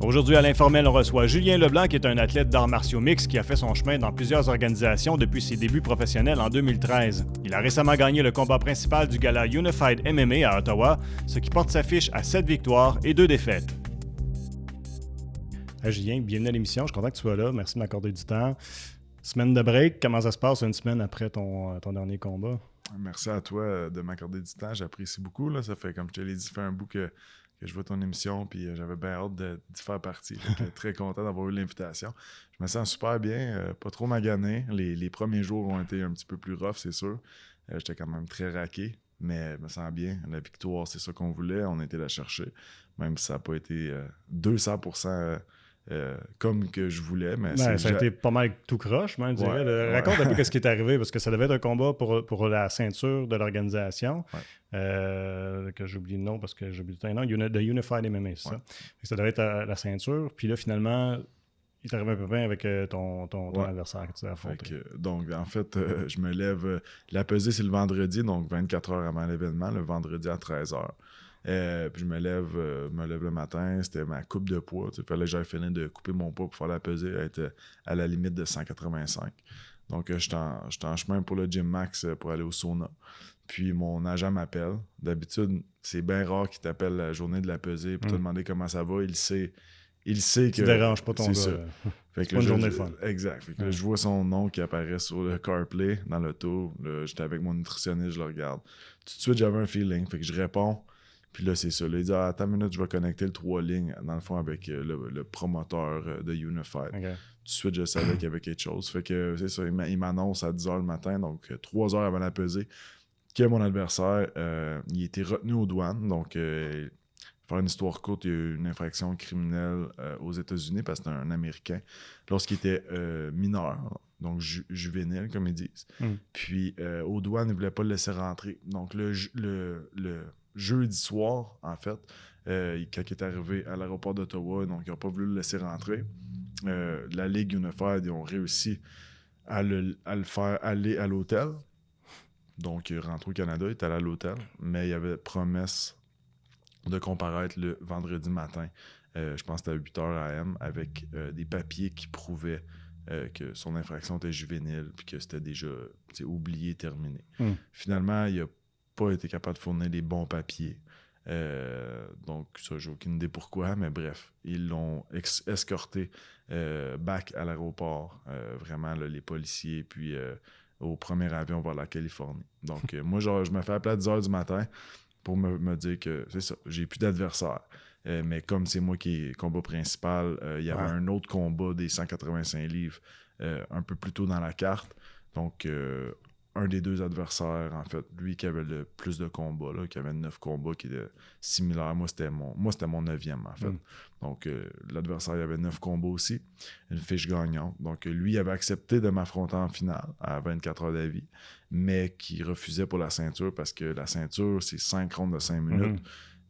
Aujourd'hui, à l'Informel, on reçoit Julien Leblanc, qui est un athlète d'arts martiaux mixtes qui a fait son chemin dans plusieurs organisations depuis ses débuts professionnels en 2013. Il a récemment gagné le combat principal du gala Unified MMA à Ottawa, ce qui porte sa fiche à 7 victoires et 2 défaites. Hey Julien, bienvenue à l'émission. Je suis content que tu sois là. Merci de m'accorder du temps. Semaine de break, comment ça se passe une semaine après ton dernier combat? Merci à toi de m'accorder du temps. J'apprécie beaucoup. Là. Ça fait, comme je te l'ai dit, ça fait un bout que je vois ton émission, puis j'avais bien hâte d'y faire partie. Très content d'avoir eu l'invitation. Je me sens super bien, pas trop magané. Les premiers jours ont été un petit peu plus rough, c'est sûr. J'étais quand même très raqué, mais je me sens bien. La victoire, c'est ça qu'on voulait. On a été la chercher, même si ça n'a pas été 200% comme que je voulais. Mais ça a été pas mal tout croche, même, je dirais. Ouais. Raconte un peu ce qui est arrivé, parce que ça devait être un combat pour la ceinture de l'organisation, que j'oublie le nom, parce que j'oublie le nom, de Unified MMA, c'est ça? Ça devait être la ceinture, puis là, finalement, il t'arrive un peu bien avec ton adversaire que tu as affronté. Donc, en fait, je me lève... la pesée, c'est le vendredi, donc 24 heures avant l'événement, le vendredi à 13h. Puis je me lève le matin, c'était ma coupe de poids. Il fallait que j'aille finir de couper mon poids pour faire la pesée, être à la limite de 185. Donc, j'étais en chemin pour le Gym Max pour aller au sauna. Puis mon agent m'appelle. D'habitude, c'est bien rare qu'il t'appelle la journée de la pesée pour te demander comment ça va. Il sait que... Tu déranges pas ton gars. Ça. Fait que c'est pas une journée fun. Exact. Fait que là, je vois son nom qui apparaît sur le CarPlay dans l'auto. J'étais avec mon nutritionniste, je le regarde. Tout de suite, j'avais un feeling. Fait que je réponds. Puis là, c'est ça. Là, il dit attends une minute, je vais connecter le 3 lignes, dans le fond, avec le promoteur de Unified. Okay. Tout de suite, je savais qu'il y avait quelque chose. Fait que c'est ça. Il m'annonce à 10h le matin, donc 3 heures avant la pesée, que mon adversaire, il était retenu aux douanes. Donc, faire une histoire courte, il y a eu une infraction criminelle aux États-Unis parce que c'était un Américain lorsqu'il était mineur, donc juvénile, comme ils disent. Puis, aux douanes, ils ne voulaient pas le laisser rentrer. Donc, le jeudi soir, en fait, quand il est arrivé à l'aéroport d'Ottawa, donc ils n'ont pas voulu le laisser rentrer. La Ligue Unified, ils ont réussi à le faire aller à l'hôtel. Donc, il est rentré au Canada, il est allé à l'hôtel, mais il avait promesse de comparaître le vendredi matin, je pense que c'était à 8h AM, avec des papiers qui prouvaient que son infraction était juvénile puis que c'était déjà oublié, terminé. Finalement, il n'a pas été capable de fournir les bons papiers. Donc, ça, j'ai aucune idée pourquoi, mais bref, ils l'ont escorté back à l'aéroport, vraiment, là, les policiers, puis au premier avion vers la Californie. Donc, moi, je me fais appeler à 10h du matin pour me dire que c'est ça, j'ai plus d'adversaire. Mais comme c'est moi qui est combat principal, il y avait un autre combat des 185 livres un peu plus tôt dans la carte. Donc, un des deux adversaires, en fait, lui qui avait le plus de combats, là, qui avait 9 combats, qui était similaire. Moi, c'était mon 9e, en fait. Donc, l'adversaire, il avait 9 combats aussi, une fiche gagnante. Donc, lui, il avait accepté de m'affronter en finale à 24 heures d'avis, mais qui refusait pour la ceinture parce que la ceinture, c'est 5 rondes de 5 minutes.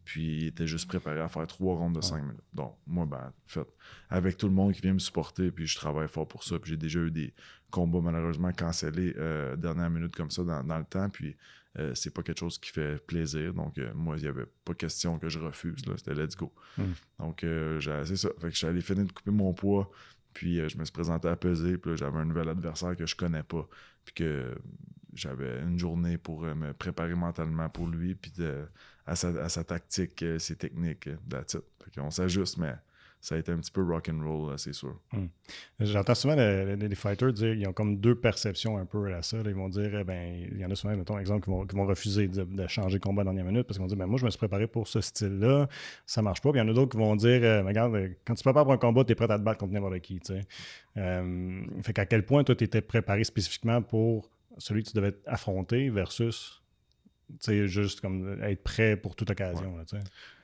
Puis, il était juste préparé à faire 3 rondes de 5 minutes. Donc, moi, en fait, avec tout le monde qui vient me supporter, puis je travaille fort pour ça. Puis, j'ai déjà eu des combats malheureusement cancellés dernière minute comme ça dans le temps. Puis, c'est pas quelque chose qui fait plaisir. Donc, moi, il n'y avait pas question que je refuse. Là. C'était let's go. Donc, c'est ça. Fait que je suis allé finir de couper mon poids. Puis, je me suis présenté à peser. Puis là, j'avais un nouvel adversaire que je connais pas. Puis que j'avais une journée pour me préparer mentalement pour lui. Puis à sa tactique, ses techniques, that's it. Fait qu'on s'ajuste, mais ça a été un petit peu rock'n'roll, c'est sûr. J'entends souvent les fighters dire qu'ils ont comme deux perceptions un peu à ça. Là. Ils vont dire, il y en a souvent, mettons, exemple, qui vont refuser de changer de combat à la dernière minute parce qu'ils vont dire, moi, je me suis préparé pour ce style-là, ça marche pas. Puis il y en a d'autres qui vont dire, regarde, quand tu te prépares pour un combat, tu es prêt à te battre contre n'importe qui. Fait qu'à quel point toi, tu étais préparé spécifiquement pour celui que tu devais affronter versus juste comme être prêt pour toute occasion. Là,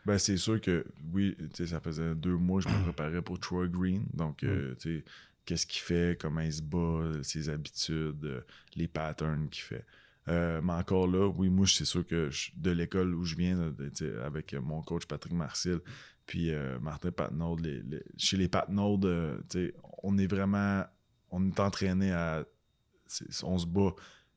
ben, c'est sûr que oui, ça faisait 2 mois que je me préparais pour Troy Green. Donc, qu'est-ce qu'il fait, comment il se bat, ses habitudes, les patterns qu'il fait. Mais encore là, oui, moi, c'est sûr que de l'école où je viens, avec mon coach Patrick Marcil, puis Martin Patnaud, chez les Patnaud, on est entraîné à... on se bat.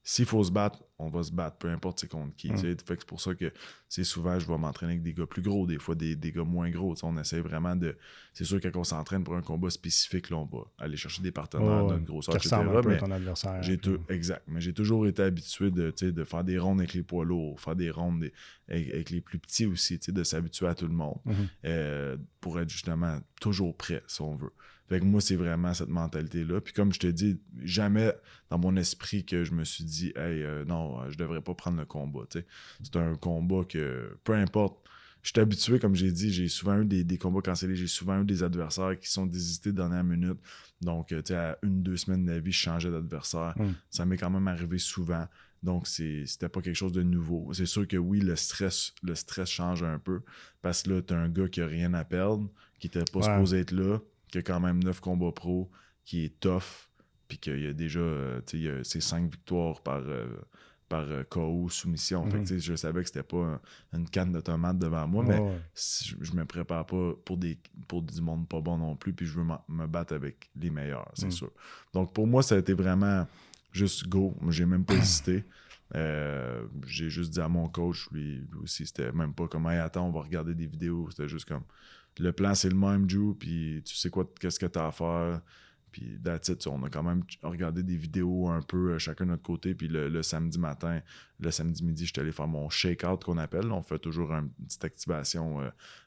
S'il faut se battre, on va se battre, peu importe c'est contre qui. Fait que c'est pour ça que souvent, je vais m'entraîner avec des gars plus gros, des fois des gars moins gros. On essaie vraiment de... C'est sûr que quand on s'entraîne pour un combat spécifique, là, on va aller chercher des partenaires de notre grosseur, qui etc. ressemble un peu mais à ton adversaire. Exact. Mais j'ai toujours été habitué de faire des rondes avec les poids lourds, faire des rondes avec les plus petits aussi, de s'habituer à tout le monde pour être justement toujours prêt, si on veut. Fait que moi, c'est vraiment cette mentalité-là. Puis comme je te dis, jamais dans mon esprit que je me suis dit « Hey, non, je devrais pas prendre le combat. » C'est un combat que, peu importe, je suis habitué, comme j'ai dit, j'ai souvent eu des combats cancellés, j'ai souvent eu des adversaires qui sont désistés de dernière minute. Donc, à 1-2 semaines de la vie, je changeais d'adversaire. Ça m'est quand même arrivé souvent. Donc, c'était pas quelque chose de nouveau. C'est sûr que oui, le stress change un peu parce que là, t'as un gars qui a rien à perdre, qui était pas supposé être là, qui a quand même 9 combats pro, qui est tough, puis qu'il y a déjà ses 5 victoires par KO, soumission. Fait que, je savais que c'était pas une canne de tomates devant moi, mais je me prépare pas pour du monde pas bon non plus, puis je veux me battre avec les meilleurs, c'est sûr. Donc pour moi, ça a été vraiment juste go. Moi, j'ai même pas hésité. J'ai juste dit à mon coach, lui aussi, c'était même pas comme hey, attends, on va regarder des vidéos. C'était juste comme le plan, c'est le même, Drew, puis tu sais qu'est-ce que t'as à faire. Puis that's it, on a quand même regardé des vidéos un peu chacun de notre côté. Puis le samedi matin, le samedi midi, j'étais allé faire mon shake-out qu'on appelle. On fait toujours une petite activation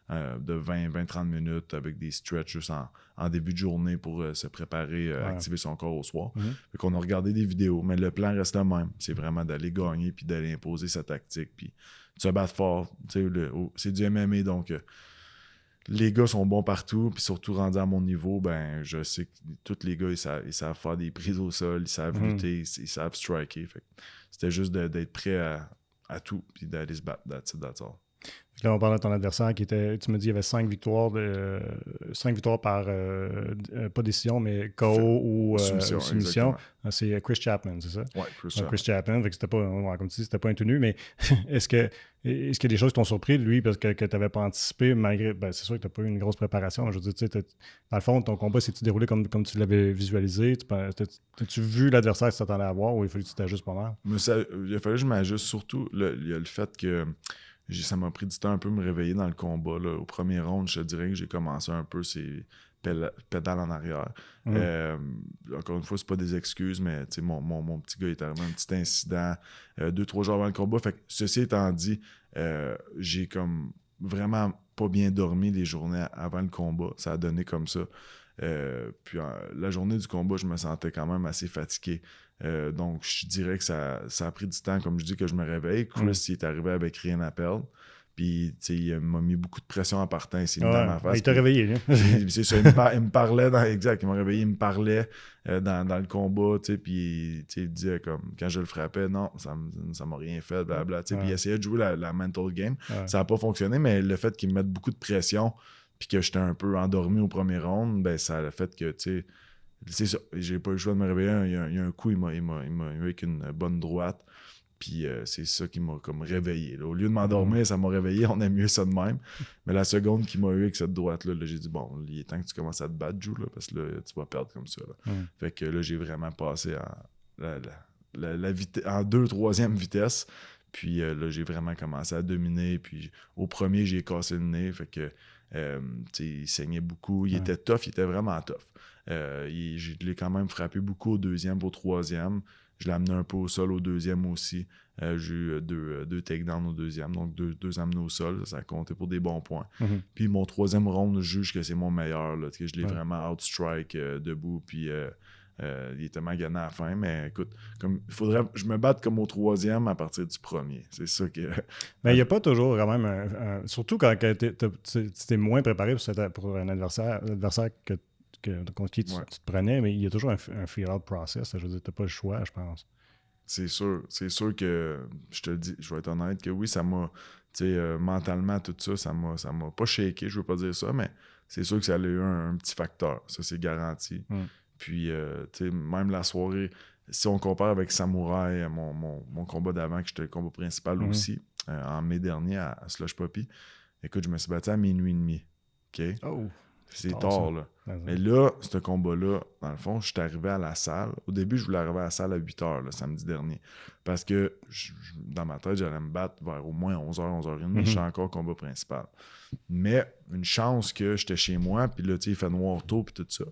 de 20-30 minutes avec des stretches juste en début de journée pour se préparer, activer son corps au soir. Fait qu'on a regardé des vidéos, mais le plan reste le même. C'est vraiment d'aller gagner puis d'aller imposer sa tactique. Puis de se battre fort. C'est du MMA, donc... les gars sont bons partout, puis surtout rendus à mon niveau, ben je sais que tous les gars, ils savent faire des prises au sol, ils savent lutter, ils savent striker. Fait c'était juste d'être prêt à tout, puis d'aller se battre. That's all. Là, on parle de ton adversaire qui était, tu me dis, il y avait 5 victoires par, pas décision, mais KO ou soumission. C'est Chris Chapman, c'est ça? Oui, Chris Chapman. Fait que c'était pas, comme tu dis, c'était pas un tout nu, mais est-ce qu'il y a des choses qui t'ont surpris de lui parce que tu n'avais pas anticipé, malgré, ben, c'est sûr que tu n'as pas eu une grosse préparation. Je veux dire, tu sais, dans le fond, ton combat s'est-tu déroulé comme tu l'avais visualisé? As-tu vu l'adversaire que tu t'attendais à voir ou il fallait que tu t'ajustes pas mal? Il a fallu que je m'ajuste, surtout, il y a le fait que ça m'a pris du temps un peu me réveiller dans le combat. Là. Au premier round, je te dirais que j'ai commencé un peu ces pédales en arrière. Encore une fois, c'est pas des excuses, mais mon petit gars est arrivé un petit incident 2-3 jours avant le combat. Fait que, ceci étant dit, j'ai comme vraiment pas bien dormi les journées avant le combat. Ça a donné comme ça. Puis la journée du combat, je me sentais quand même assez fatigué. Donc, je dirais que ça a pris du temps, comme je dis, que je me réveille. Chris, il est arrivé avec rien à perdre. Puis, tu sais, il m'a mis beaucoup de pression en partant. Il s'est mis dans ma face. Il t'a réveillé, lui. C'est ça, il me parlait exact, il m'a réveillé, il me parlait dans le combat, tu sais, puis il disait comme, quand je le frappais, non, ça m'a rien fait, blablabla, tu sais, puis il essayait de jouer la mental game. Ça n'a pas fonctionné, mais le fait qu'il me mette beaucoup de pression, puis que j'étais un peu endormi au premier round, ben ça a fait que, tu sais, c'est ça, j'ai pas eu le choix de me réveiller. Il y a un coup, il m'a eu avec une bonne droite. Puis c'est ça qui m'a comme réveillé. Là. Au lieu de m'endormir, ça m'a réveillé. On aime mieux ça de même. Mais la seconde qu'il m'a eu avec cette droite-là, j'ai dit, bon, il est temps que tu commences à te battre, Drew, là, parce que là, tu vas perdre comme ça. Là. Fait que là, j'ai vraiment passé en 2/3e vitesse. Puis là, j'ai vraiment commencé à dominer. Puis au premier, j'ai cassé le nez. Fait que il saignait beaucoup. Il était tough, il était vraiment tough. Je l'ai quand même frappé beaucoup au deuxième, au troisième. Je l'ai amené un peu au sol au deuxième aussi. J'ai eu deux takedowns au deuxième, donc deux amenés au sol. Ça a compté pour des bons points. Puis mon troisième round, je juge que c'est mon meilleur. Là, je l'ai vraiment outstrike debout. Puis il était magané à la fin. Mais écoute, il faudrait que je me batte comme au troisième à partir du premier. C'est ça que... Mais il n'y a pas toujours quand même... surtout quand tu es moins préparé pour un adversaire contre qui tu te prenais, mais il y a toujours un feel-out process. Je veux dire, tu n'as pas le choix, je pense. C'est sûr que, je te le dis, je vais être honnête, que oui, ça m'a, mentalement, tout ça, ça m'a pas shaké, je veux pas dire ça, mais c'est sûr que ça a eu un petit facteur. Ça, c'est garanti. Puis, même la soirée, si on compare avec Samouraï, mon combat d'avant, que j'étais le combat principal aussi, en mai dernier à Slush Puppy, écoute, je me suis battu à minuit et demi. OK? Oh! C'est tard, là. Mais là, ce combat-là, dans le fond, je suis arrivé à la salle. Au début, je voulais arriver à la salle à 8h, le samedi dernier. Parce que dans ma tête, j'allais me battre vers au moins 11h, 11h30. Je suis encore au combat principal. Mais une chance que j'étais chez moi, puis là, tu sais, il fait noir tôt, puis tout ça.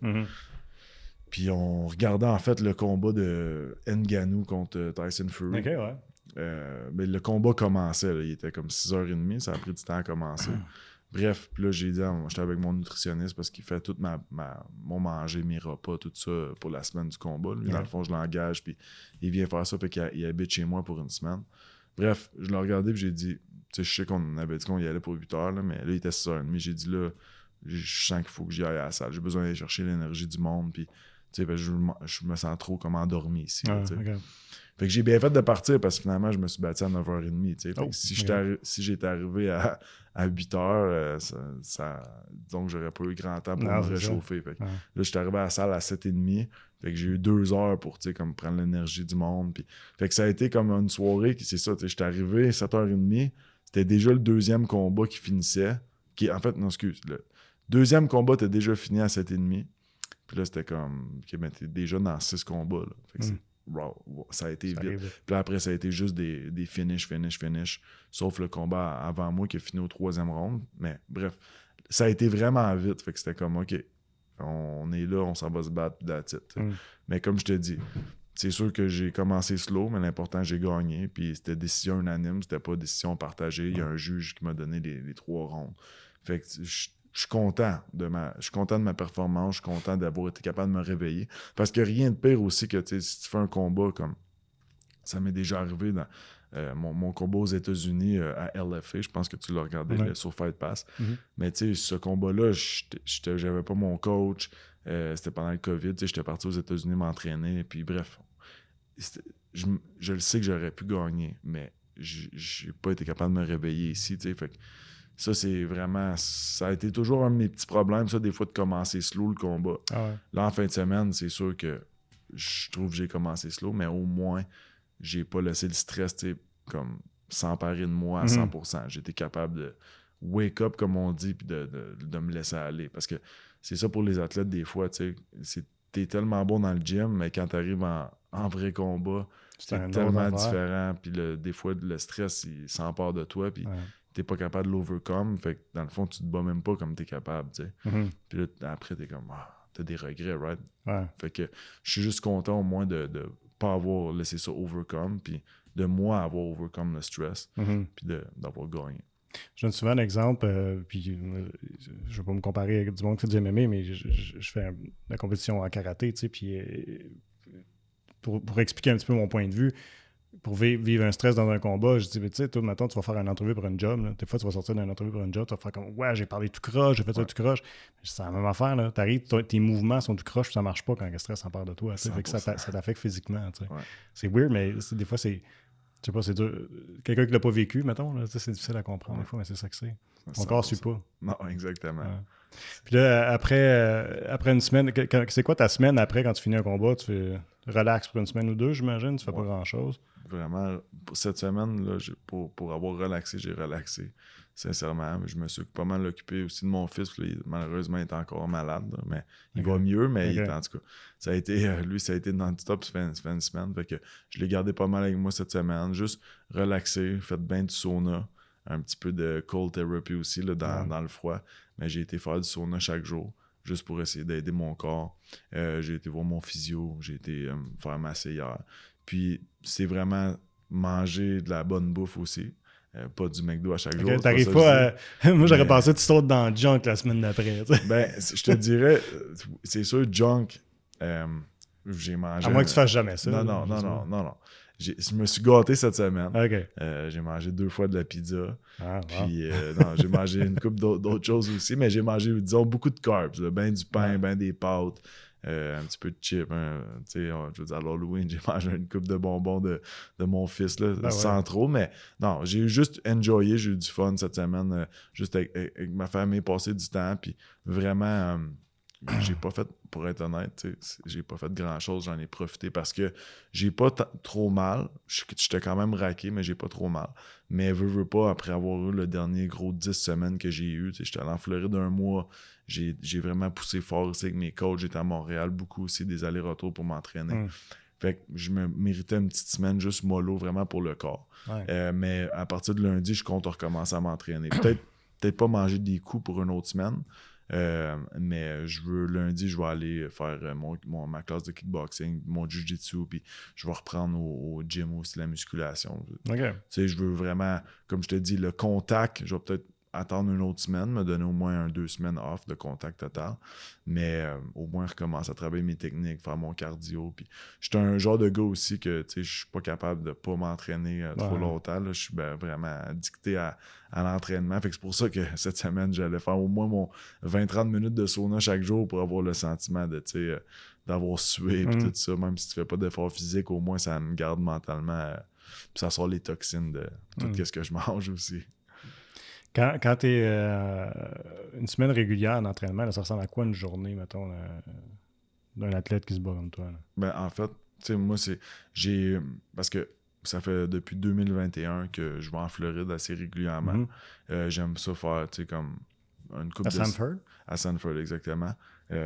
Puis on regardait en fait le combat de Ngannou contre Tyson Fury. OK, ouais. Mais le combat commençait, là. Il était comme 6h30, ça a pris du temps à commencer. Bref, puis là, j'ai dit, j'étais avec mon nutritionniste parce qu'il fait tout mon manger, mes repas, tout ça pour la semaine du combat. Lui, dans le fond, je l'engage, puis il vient faire ça, fait qu'il habite chez moi pour une semaine. Bref, je l'ai regardé, puis j'ai dit, tu sais, je sais qu'on avait dit qu'on y allait pour 8h, là, mais là, il était 6h30. J'ai dit, là, je sens qu'il faut que j'y aille à la salle. J'ai besoin d'aller chercher l'énergie du monde, puis, tu sais, je me sens trop comme endormi ici. Là, okay. Fait que j'ai bien fait de partir parce que finalement, je me suis battu à 9h30. Tu sais. Si j'étais arrivé à 8h, donc j'aurais pas eu grand temps pour me réchauffer. Fait que, là, j'étais arrivé à la salle à 7h30. Fait que j'ai eu 2 heures pour comme prendre l'énergie du monde. Puis, fait que ça a été comme une soirée qui, c'est ça, j'étais arrivé à 7h30. C'était déjà le deuxième combat qui finissait. En fait, non, excuse. Le deuxième combat était déjà fini à 7h30. Puis là, c'était comme, OK, ben, t'es déjà dans 6 combats. Là. Fait que ça a été vite. Puis après, ça a été juste des finish. Sauf le combat avant moi qui a fini au 3e round. Mais bref, ça a été vraiment vite. Fait que c'était comme, OK, on est là, on s'en va se battre, that's it. Mais comme je te dis, c'est sûr que j'ai commencé slow, mais l'important, j'ai gagné. Puis c'était décision unanime, c'était pas décision partagée. Il y a un juge qui m'a donné les 3 rounds. Fait que je suis content de ma performance, je suis content d'avoir été capable de me réveiller. Parce que rien de pire aussi que si tu fais un combat comme ça m'est déjà arrivé dans mon combat aux États-Unis à LFA, je pense que tu l'as regardé sur Fight Pass. Mais tu sais, ce combat-là, j'avais pas mon coach, c'était pendant le COVID, j'étais parti aux États-Unis m'entraîner, puis bref, je le sais que j'aurais pu gagner, mais j'ai pas été capable de me réveiller ici, tu sais, fait que ça, c'est vraiment... Ça a été toujours un de mes petits problèmes, ça, des fois, de commencer slow le combat. Là, en fin de semaine, c'est sûr que je trouve que j'ai commencé slow, mais au moins, j'ai pas laissé le stress, tu sais, comme s'emparer de moi à 100%. J'ai été capable de wake up, comme on dit, puis de me laisser aller. Parce que c'est ça pour les athlètes, des fois, tu sais, t'es tellement bon dans le gym, mais quand t'arrives en vrai combat, c'est tellement différent, puis des fois, le stress, il s'empare de toi, puis... t'es pas capable de l'overcome, fait que dans le fond, tu te bats même pas comme t'es capable, tu sais. Puis là, après, t'es comme, t'as des regrets, right? Fait que je suis juste content au moins de pas avoir laissé ça overcome, puis de moi avoir overcome le stress, puis d'avoir gagné. Je donne souvent un exemple, puis je vais pas me comparer avec du monde qui fait du MMA, mais je fais la compétition en karaté, tu sais, puis pour expliquer un petit peu mon point de vue, pour vivre un stress dans un combat, je dis, tu sais, toi, maintenant, tu vas faire une entrevue pour une job. Là. Des fois, tu vas sortir d'une entrevue pour une job, tu vas faire comme, ouais, j'ai parlé tout croche, j'ai fait ça tout croche. C'est la même affaire, là. T'arrives, tes mouvements sont tout croche, puis ça marche pas quand le stress s'empare de toi. Fait que ça t'affecte physiquement, tu sais. C'est weird, mais des fois, c'est... Je sais pas, c'est dur. Quelqu'un qui l'a pas vécu, mettons, là, c'est difficile à comprendre des fois, mais c'est ça que c'est. Ton corps suit pas. Non, exactement. Puis là, après une semaine, c'est quoi ta semaine après quand tu finis un combat? Tu fais relax pour une semaine ou deux, j'imagine? Tu fais pas grand-chose? Vraiment, cette semaine, là, pour avoir relaxé, j'ai relaxé. Sincèrement, je me suis pas mal occupé aussi de mon fils. Malheureusement, il est encore malade, là, mais il va mieux. Mais en tout cas, ça a été non-stop, ça fait une semaine. Fait que je l'ai gardé pas mal avec moi cette semaine. Juste relaxer, fait bien du sauna, un petit peu de cold therapy aussi là, dans le froid. Mais j'ai été faire du sauna chaque jour, juste pour essayer d'aider mon corps. J'ai été voir mon physio, j'ai été me faire masser hier. Puis c'est vraiment manger de la bonne bouffe aussi. Pas du McDo à chaque jour. T'arrives pas à... Moi, j'aurais pensé que tu sautes dans le junk la semaine d'après. Ben, je te dirais, c'est sûr, junk, j'ai mangé... À moins que tu fasses jamais ça. Non. Je me suis gâté cette semaine. J'ai mangé 2 fois de la pizza. Puis, j'ai mangé une couple d'autres choses aussi, mais j'ai mangé, disons, beaucoup de carbs. Ben du pain, ben des pâtes. Un petit peu de chips, je veux dire, à l'Halloween, j'ai mangé une coupe de bonbons de mon fils, là, sans trop, mais non, j'ai juste enjoyé, j'ai eu du fun cette semaine, juste avec ma famille, passer du temps, puis vraiment j'ai pas fait, pour être honnête, j'ai pas fait grand-chose, j'en ai profité parce que j'ai pas trop mal. J'étais quand même raqué, mais j'ai pas trop mal. Mais veux pas, après avoir eu le dernier gros 10 semaines que j'ai eu, j'étais allé en Floride un mois, j'ai vraiment poussé fort aussi avec mes coachs, j'étais à Montréal beaucoup aussi, des allers-retours pour m'entraîner. Fait que je me méritais une petite semaine juste mollo, vraiment pour le corps. Ouais. Mais à partir de lundi, je compte recommencer à m'entraîner. Peut-être pas manger des coups pour une autre semaine, mais lundi, je vais aller faire ma classe de kickboxing, mon jiu-jitsu, puis je vais reprendre au gym aussi la musculation. OK. Je veux vraiment, comme je te dis, le contact, je vais peut-être attendre une autre semaine, me donner au moins 2 semaines off de contact total, mais au moins recommencer à travailler mes techniques, faire mon cardio. Puis je suis un genre de gars aussi que je suis pas capable de pas m'entraîner trop longtemps. Là. Je suis vraiment addicté à l'entraînement. Fait que c'est pour ça que cette semaine, j'allais faire au moins mon 20-30 minutes de sauna chaque jour pour avoir le sentiment d'avoir sué et tout ça. Même si tu fais pas d'effort physique, au moins ça me garde mentalement. Puis ça sort les toxines de tout ce que je mange aussi. Quand tu es une semaine régulière d'entraînement, là, ça ressemble à quoi une journée, mettons, d'un athlète qui se bat comme toi? Là? Ben, en fait, moi, parce que ça fait depuis 2021 que je vais en Floride assez régulièrement. J'aime ça faire, comme une coupe à Sanford? À Sanford, exactement.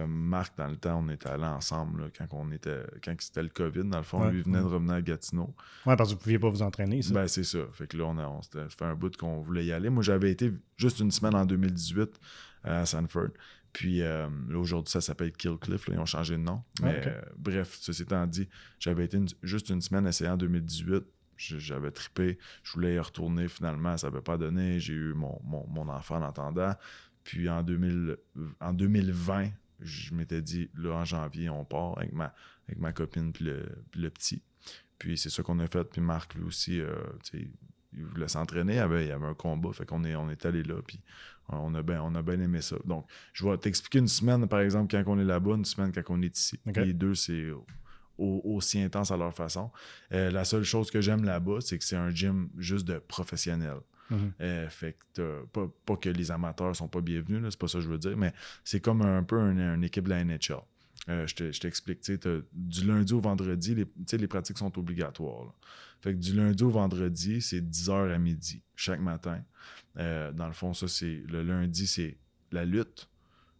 Marc, dans le temps, on était allés ensemble là, quand c'était le COVID. Dans le fond, lui venait de revenir à Gatineau. Oui, parce que vous ne pouviez pas vous entraîner, ça. Ben, c'est ça. Fait que là, on s'était fait un bout qu'on voulait y aller. Moi, j'avais été juste une semaine en 2018 à Sanford. Puis là, aujourd'hui, ça s'appelle Killcliff. Là, ils ont changé de nom. Mais bref, ceci étant dit, j'avais été juste une semaine essayant en 2018. J'avais trippé. Je voulais y retourner finalement. Ça n'avait pas donné. J'ai eu mon enfant en attendant. Puis en 2020, je m'étais dit, là, en janvier, on part avec ma copine puis le petit. Puis c'est ça qu'on a fait. Puis Marc, lui aussi, il voulait s'entraîner. Il y avait un combat. Fait qu'on est allé là. Puis on a bien aimé ça. Donc, je vais t'expliquer une semaine, par exemple, quand on est là-bas, une semaine quand on est ici. Okay. Les deux, c'est aussi intense à leur façon. La seule chose que j'aime là-bas, c'est que c'est un gym juste de professionnels. Fait que pas que les amateurs sont pas bienvenus, là, c'est pas ça que je veux dire, mais c'est comme un peu une équipe de la NHL. Je t'explique, du lundi au vendredi, les pratiques sont obligatoires. Là. Fait que du lundi au vendredi, c'est 10h à midi, chaque matin. Dans le fond, ça, c'est le lundi, c'est la lutte.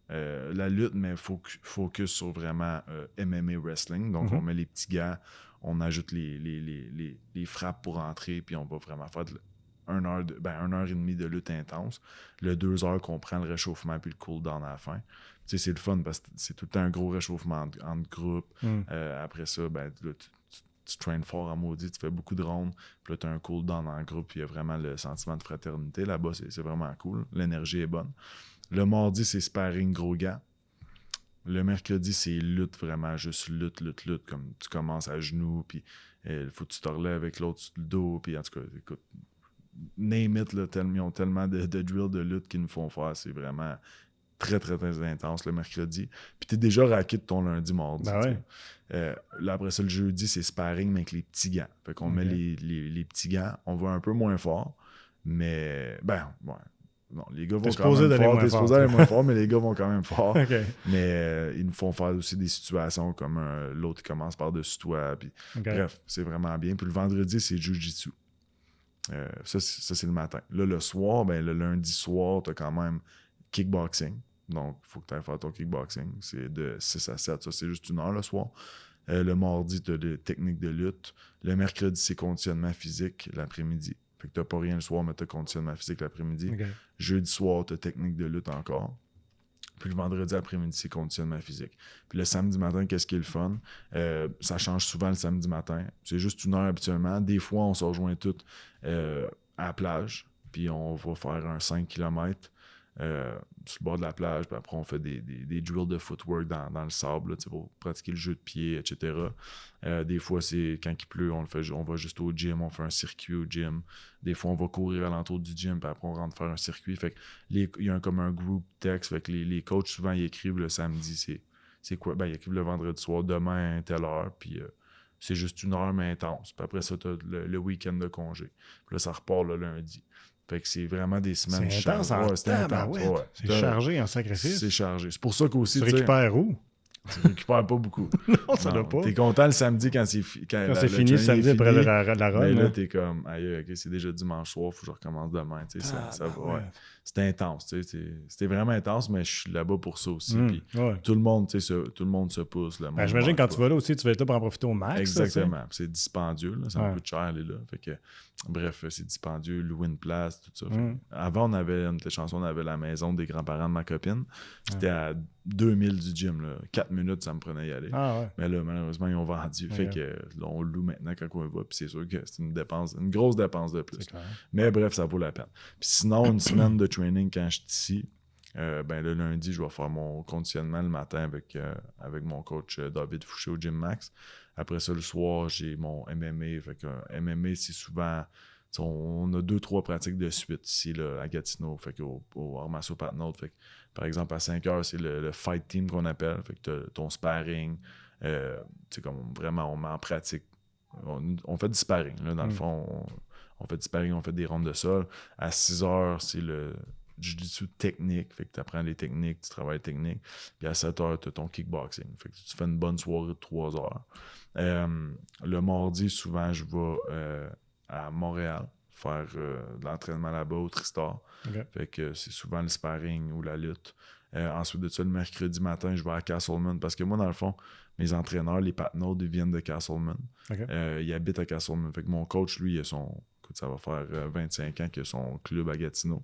Mais focus sur vraiment MMA wrestling. Donc, on met les petits gants, on ajoute les frappes pour entrer, puis on va vraiment faire 1 heure et demie de lutte intense. Le 2 heures qu'on prend le réchauffement puis le cool-down à la fin. C'est le fun parce que c'est tout le temps un gros réchauffement entre groupes. Après ça, ben, là, tu traînes fort en maudit, tu fais beaucoup de rondes. Puis là, tu as un cool-down en groupe, puis il y a vraiment le sentiment de fraternité. Là-bas, c'est vraiment cool. L'énergie est bonne. Le mardi, c'est sparring gros gants. Le mercredi, c'est lutte, vraiment juste lutte. Comme tu commences à genoux, puis il faut que tu te relèves avec l'autre sur le dos. Puis en tout cas, écoute, name it, là, ils ont tellement de drills de lutte qu'ils nous font faire. C'est vraiment très, très, très intense le mercredi. Puis t'es déjà raqué de ton lundi, mardi. Ben là, après ça, le jeudi, c'est sparring, mais avec les petits gants. Fait qu'on met les petits gants. On va un peu moins fort, mais ouais. Non, les gars vont quand même fort. T'es supposé aller moins fort, mais les gars vont quand même fort. Okay. Mais ils nous font faire aussi des situations comme l'autre qui commence par-dessus toi. Puis, bref, c'est vraiment bien. Puis le vendredi, c'est jiu-jitsu. Ça, c'est le matin. Là, le soir, le lundi soir, t'as quand même kickboxing. Donc, il faut que tu ailles faire ton kickboxing. C'est de 6 à 7. Ça, c'est juste 1 heure le soir. Le mardi, tu as des techniques de lutte. Le mercredi, c'est conditionnement physique l'après-midi. Fait que tu n'as pas rien le soir, mais tu as conditionnement physique l'après-midi. Jeudi soir, tu as technique de lutte encore. Puis le vendredi après-midi, c'est conditionnement physique. Puis le samedi matin, qu'est-ce qui est le fun? Ça change souvent le samedi matin. C'est juste 1 heure habituellement. Des fois, on se rejoint toutes à la plage. Puis on va faire un 5 km. Sur le bord de la plage, puis après on fait des drills de footwork dans le sable là, pour pratiquer le jeu de pied, etc. Des fois, c'est quand il pleut, on va juste au gym, on fait un circuit au gym. Des fois, on va courir alentour du gym, puis après on rentre faire un circuit. Fait que il y a comme un group text, fait que les coachs souvent ils écrivent le samedi, c'est quoi? Ils écrivent le vendredi soir, demain à telle heure, puis c'est juste 1 heure mais intense. Puis après ça, tu as le week-end de congé. Puis là, ça repart le lundi. Fait que c'est vraiment des semaines C'est intense en c'est intense. Ouais. C'est chargé en sacrifice. C'est chargé. C'est pour ça qu'aussi, tu récupères où? Tu récupères pas beaucoup. Non, ça doit pas. T'es content le samedi quand c'est fini, le samedi après la run. Mais là, t'es comme, aïe, ok, c'est déjà dimanche soir, faut que je recommence demain. Ça va, ouais. C'était intense. C'était vraiment intense, mais je suis là-bas pour ça aussi. Puis tout le monde se pousse. J'imagine quand tu vas là aussi, tu vas être là pour en profiter au max. Exactement. C'est dispendieux. Là, ça me coûte cher aller là. Fait que, bref, c'est dispendieux, louer une place, tout ça. Avant, on était chanceux, on avait la maison des grands-parents de ma copine. C'était à 2000 du gym. Là. 4 minutes, ça me prenait y aller. Mais là, malheureusement, ils ont vendu. Fait que là, on loue maintenant quand on va. Puis c'est sûr que c'est une grosse dépense de plus. Mais bref, ça vaut la peine. Puis sinon, une semaine de training quand je suis ici, le lundi, je vais faire mon conditionnement le matin avec mon coach David Fouché au Gym Max. Après ça, le soir, j'ai mon MMA. Fait que MMA, c'est souvent... On a 2-3 pratiques de suite ici là, à Gatineau, fait qu'au Armasso Patnaud. Fait que, par exemple, à 5 heures, c'est le fight team qu'on appelle. Fait que t'as ton sparring. Comme vraiment, on met en pratique. On fait du sparring. Là, dans le fond, on fait du sparring, on fait des rondes de sol. À 6 heures, c'est le jiu-jitsu technique. Fait que tu apprends les techniques, tu travailles les techniques. Puis à 7 heures, tu as ton kickboxing. Fait que tu fais une bonne soirée de 3 heures. Le mardi, souvent, je vais à Montréal faire de l'entraînement là-bas au Tristar. Fait que c'est souvent le sparring ou la lutte. Ensuite de ça, le mercredi matin, je vais à Castleman parce que moi, dans le fond, mes entraîneurs, les Patnaud, ils viennent de Castleman. Ils habitent à Castleman. Fait que mon coach, lui, ça va faire 25 ans qu'il a son club à Gatineau.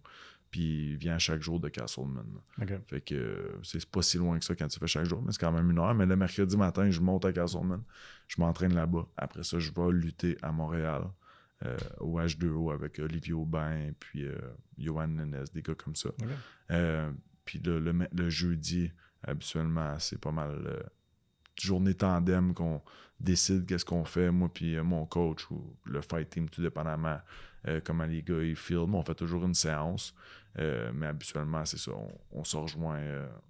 Puis il vient chaque jour de Castleman. Fait que c'est pas si loin que ça quand tu fais chaque jour, mais c'est quand même 1 heure. Mais le mercredi matin, je monte à Castleman. Je m'entraîne là-bas. Après ça, je vais lutter à Montréal. Au H2O avec Olivier Aubin puis Johan Nenes, des gars comme ça. Puis le jeudi, habituellement, c'est pas mal journée tandem qu'on décide qu'est-ce qu'on fait, moi puis mon coach ou le fight team, tout dépendamment comment les gars ils filment. On fait toujours une séance, mais habituellement, c'est ça. On se rejoint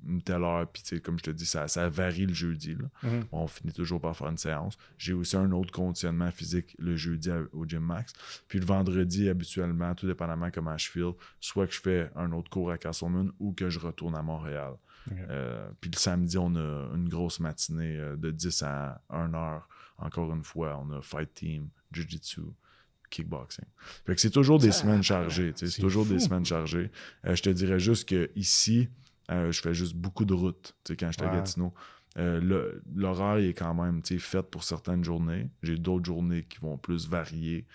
une telle heure, puis comme je te dis, ça varie le jeudi. Là. On finit toujours par faire une séance. J'ai aussi un autre conditionnement physique le jeudi au Gym Max. Puis le vendredi, habituellement, tout dépendamment comment je file, soit que je fais un autre cours à Castleman ou que je retourne à Montréal. Puis le samedi, on a une grosse matinée de 10 à 1 heure. Encore une fois, on a fight team, jiu-jitsu, kickboxing. Fait que c'est toujours des semaines chargées. C'est toujours des semaines chargées. Je te dirais juste qu'ici, je fais juste beaucoup de routes quand j'étais à Gatineau. L'horaire est quand même fait pour certaines journées. J'ai d'autres journées qui vont plus varier,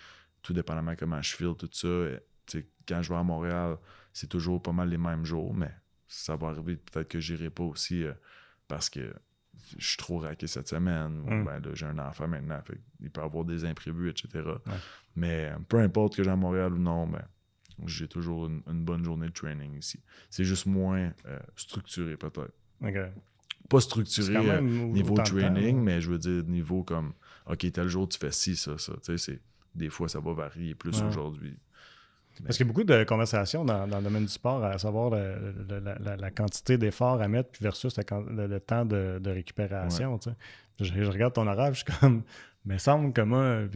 tout dépendamment comment je file, tout ça. Quand je vais à Montréal, c'est toujours pas mal les mêmes jours, mais ça va arriver peut-être que j'irai pas aussi parce que je suis trop raqué cette semaine. Ou, là, j'ai un enfant maintenant, fait il peut y avoir des imprévus, etc. Mais peu importe que j'ai à Montréal ou non, j'ai toujours une bonne journée de training ici. C'est juste moins structuré peut-être. Pas structuré niveau training, mais je veux dire niveau comme OK, tel jour tu fais ci, ça. Des fois, ça va varier plus aujourd'hui. Parce qu'il y a beaucoup de conversations dans le domaine du sport, à savoir la quantité d'efforts à mettre versus le temps de récupération. Je regarde ton horaire, je suis comme, mais semble que moi,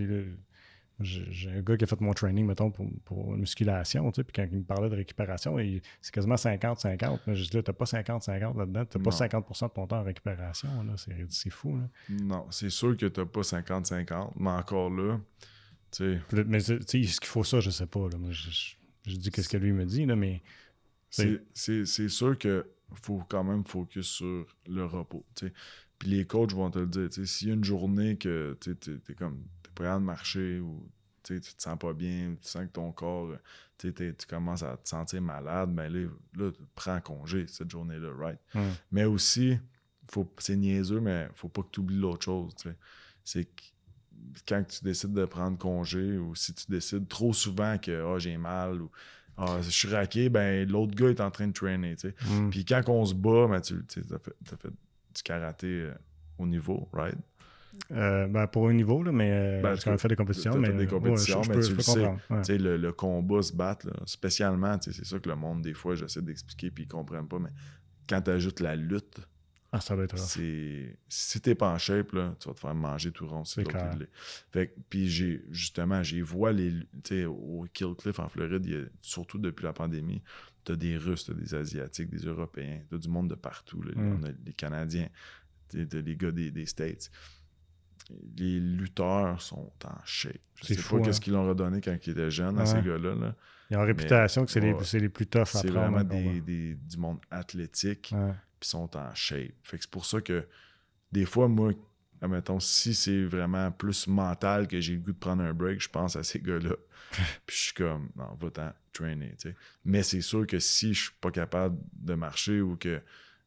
j'ai un gars qui a fait mon training, mettons, pour musculation, puis quand il me parlait de récupération, c'est quasiment 50-50. Je dis là, t'as pas 50-50 là-dedans, t'as pas 50% de ton temps en récupération. Là, c'est fou. Là. Non, c'est sûr que t'as pas 50-50, mais encore là, mais est-ce qu'il faut ça, je sais pas. Là. Moi, je dis qu'est-ce que lui me dit, là, mais... C'est sûr qu'il faut quand même focus sur le repos. Puis les coachs vont te le dire. S'il y a une journée que t'es pas capable de marcher ou tu te sens pas bien, tu sens que ton corps, tu commences à te sentir malade, ben là prends congé cette journée-là, right? Mais aussi, c'est niaiseux, mais faut pas que tu oublies l'autre chose. C'est que quand tu décides de prendre congé ou si tu décides trop souvent que j'ai mal ou je suis raqué, ben l'autre gars est en train de trainer. Puis quand on se bat, ben, t'as fait du karaté au niveau, right? Pour un niveau, là, mais tu quand on fait des compétitions. Mais des compétitions, mais tu le sais. Ouais. Le combat, se battre, là, spécialement, c'est ça que le monde, des fois, j'essaie d'expliquer puis ils comprennent pas, mais quand tu ajoutes la lutte Ah, ça doit être rough. Si t'es pas en shape, là, tu vas te faire manger tout rond. C'est clair. Fait que, puis j'ai vois tu sais, au Kill Cliff en Floride, surtout depuis la pandémie, t'as des Russes, t'as des Asiatiques, des Européens, t'as du monde de partout. Là. On a des Canadiens, t'as les gars des States. Les lutteurs sont en shape. Je sais fou, pas hein? qu'est-ce qu'ils leur ont donné quand ils étaient jeunes à ces gars-là. Là. Ils ont Mais réputation que c'est les plus toughs à c'est prendre vraiment en combat. du monde athlétique, Ouais. puis sont en shape. Fait que c'est pour ça que des fois, moi, admettons, si c'est vraiment plus mental que j'ai le goût de prendre un break, je pense à ces gars-là. Puis je suis comme, non, va-t'en trainer, tu sais. Mais c'est sûr que si je suis pas capable de marcher ou que,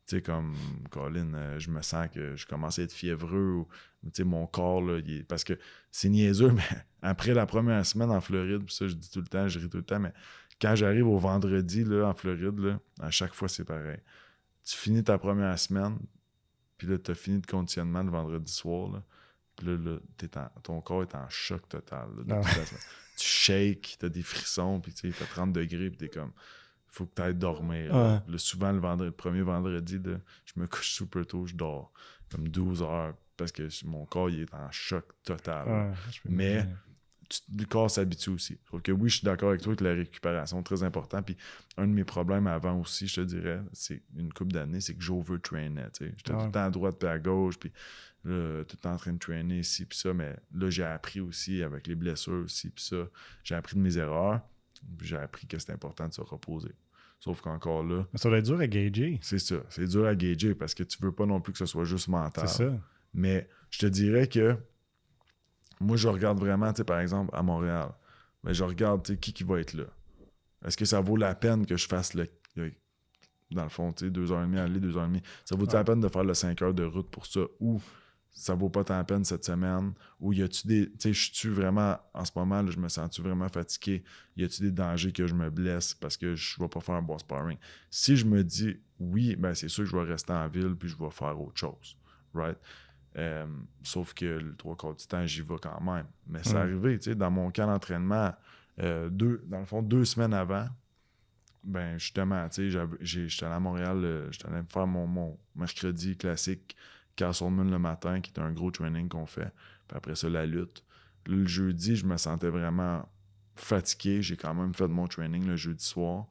tu sais, comme Colin, je me sens que je commence à être fiévreux ou, tu sais, mon corps, là, parce que c'est niaiseux, mais après la première semaine en Floride, puis ça, je dis tout le temps, je ris tout le temps, mais quand j'arrive au vendredi, là, en Floride, là, à chaque fois, c'est pareil. Tu finis ta première semaine, puis là, tu as fini de conditionnement le vendredi soir. Là. Puis là, ton corps est en choc total. Là, de toute la semaine. Tu shakes, tu as des frissons, puis il fait 30 degrés, puis tu es comme, faut que tu ailles dormir. Là. Là, souvent, le premier vendredi, là, je me couche super tôt, je dors comme 12 heures, parce que mon corps il est en choc total. Mais le corps s'habitue aussi. Donc, oui, je suis d'accord avec toi que la récupération est très importante. Puis un de mes problèmes avant aussi, je te dirais, c'est une couple d'années, c'est que j'overtrainais. J'étais tout le temps à droite puis à gauche, puis là, tout le temps en train de trainer ici puis ça. Mais là, j'ai appris aussi avec les blessures aussi puis ça. J'ai appris de mes erreurs. Puis j'ai appris que c'est important de se reposer. Sauf qu'encore là... Ça doit être dur à gager. C'est ça. C'est dur à gager parce que tu veux pas non plus que ce soit juste mental. C'est ça. Mais je te dirais que moi, je regarde vraiment, par exemple, à Montréal. Mais je regarde qui va être là. Est-ce que ça vaut la peine que je fasse dans le fond, 2h30 aller, 2h30? Ça vaut-tu la peine de faire le 5 heures de route pour ça? Ou ça vaut pas tant la peine cette semaine? Ou y a-tu des... je suis vraiment, en ce moment, là, je me sens-tu vraiment fatigué? Y a-tu des dangers que je me blesse parce que je vais pas faire un bon sparring? Si je me dis oui, ben c'est sûr que je vais rester en ville puis je vais faire autre chose. Right? Sauf que le 3/4 du temps, j'y vais quand même. Mais c'est arrivé, dans mon camp d'entraînement, dans le fond, 2 semaines avant, ben justement, j'étais allé à Montréal, j'étais allé me faire mon mercredi classique Castleman le matin, qui est un gros training qu'on fait. Puis après ça, la lutte. Le jeudi, je me sentais vraiment fatigué. J'ai quand même fait mon training le jeudi soir,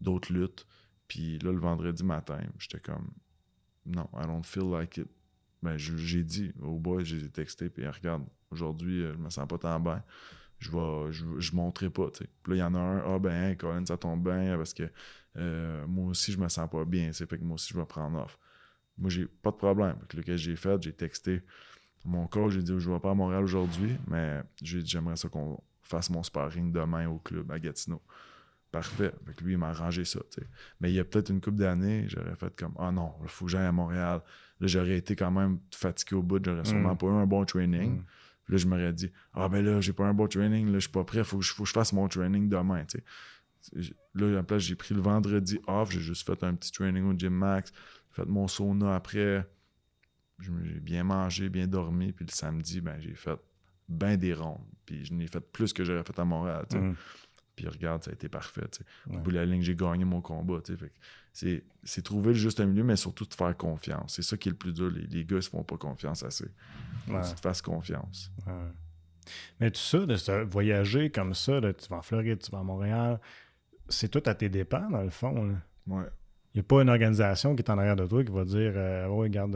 d'autres luttes. Puis là, le vendredi matin, j'étais comme, non, I don't feel like it. Ben, j'ai dit aux boys, je les ai textés, puis regarde, aujourd'hui, je me sens pas tant bien. Je monterai pas, tu sais. Puis là, il y en a un, ben, Colin, ça tombe bien, parce que moi aussi, je me sens pas bien, c'est fait que moi aussi, je vais prendre off. Moi, j'ai pas de problème. Fait que là, qu'est-ce que j'ai fait? J'ai texté mon coach, j'ai dit, je vais pas à Montréal aujourd'hui, mais j'ai dit, j'aimerais ça qu'on fasse mon sparring demain au club à Gatineau. Parfait. Fait lui, il m'a arrangé ça. T'sais. Mais il y a peut-être une couple d'années, j'aurais fait comme ah non, il faut que j'aille à Montréal. Là, j'aurais été quand même fatigué au bout, j'aurais sûrement pas eu un bon training. Puis là, je m'aurais dit ah ben là, j'ai pas un bon training, là, je suis pas prêt, faut que je fasse mon training demain. T'sais. Là, en place, j'ai pris le vendredi off, j'ai juste fait un petit training au Gym Max, fait mon sauna après. J'ai bien mangé, bien dormi, puis le samedi, ben j'ai fait ben des rondes. Puis je n'ai fait plus que j'aurais fait à Montréal. Puis regarde, ça a été parfait. Au bout de la ligne, j'ai gagné mon combat. Fait c'est trouver le juste milieu, mais surtout te faire confiance. C'est ça qui est le plus dur. Les gars ne se font pas confiance assez. Faut que tu te fasses confiance. Mais tout ça, de voyager comme ça, là, tu vas en Floride, tu vas à Montréal, c'est tout à tes dépens, dans le fond. Là. Ouais. Il n'y a pas une organisation qui est en arrière de toi qui va dire ouais, regarde,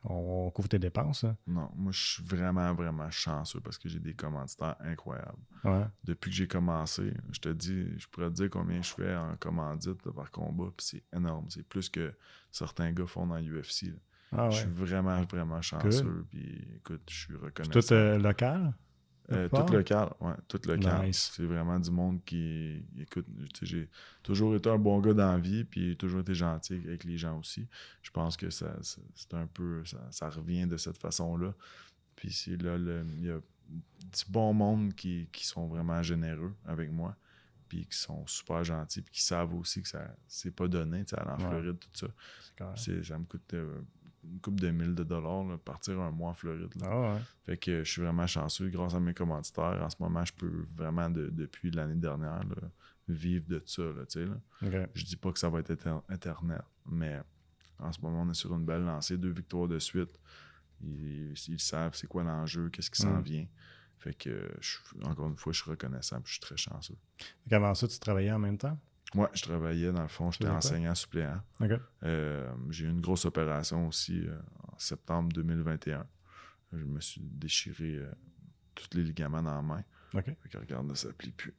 on couvre tes dépenses. Hein. Non, moi, je suis vraiment, vraiment chanceux parce que j'ai des commanditaires incroyables. Ouais. Depuis que j'ai commencé, je pourrais te dire combien je fais en commandite par combat, puis c'est énorme. C'est plus que certains gars font dans l'UFC. Je suis vraiment, vraiment chanceux, puis écoute, je suis reconnaissant. C'est tout local? Tout local, ouais, tout local. Nice. C'est vraiment du monde qui écoute. J'ai toujours été un bon gars dans la vie, puis toujours été gentil avec les gens aussi. Je pense que c'est un peu, ça revient de cette façon-là. Puis c'est là, il y a du bon monde qui sont vraiment généreux avec moi, puis qui sont super gentils, puis qui savent aussi que ça c'est pas donné, tu sais, aller en Floride, tout ça. Ça me coûte une couple de $1000 là, partir un mois en Floride. Là. Fait que je suis vraiment chanceux grâce à mes commanditaires. En ce moment, je peux vraiment, depuis l'année dernière, là, vivre de ça. Là, là. Je dis pas que ça va être éternel, mais en ce moment, on est sur une belle lancée, 2 victoires de suite. Ils savent c'est quoi l'enjeu, qu'est-ce qui s'en vient. Fait que, encore une fois, je suis reconnaissant, puis je suis très chanceux. Avant ça, tu travaillais en même temps? Moi, je travaillais, dans le fond, j'étais enseignant suppléant. Okay. J'ai eu une grosse opération aussi en septembre 2021. Je me suis déchiré tous les ligaments dans la main. OK. Fait que regarde, ça ne plie plus.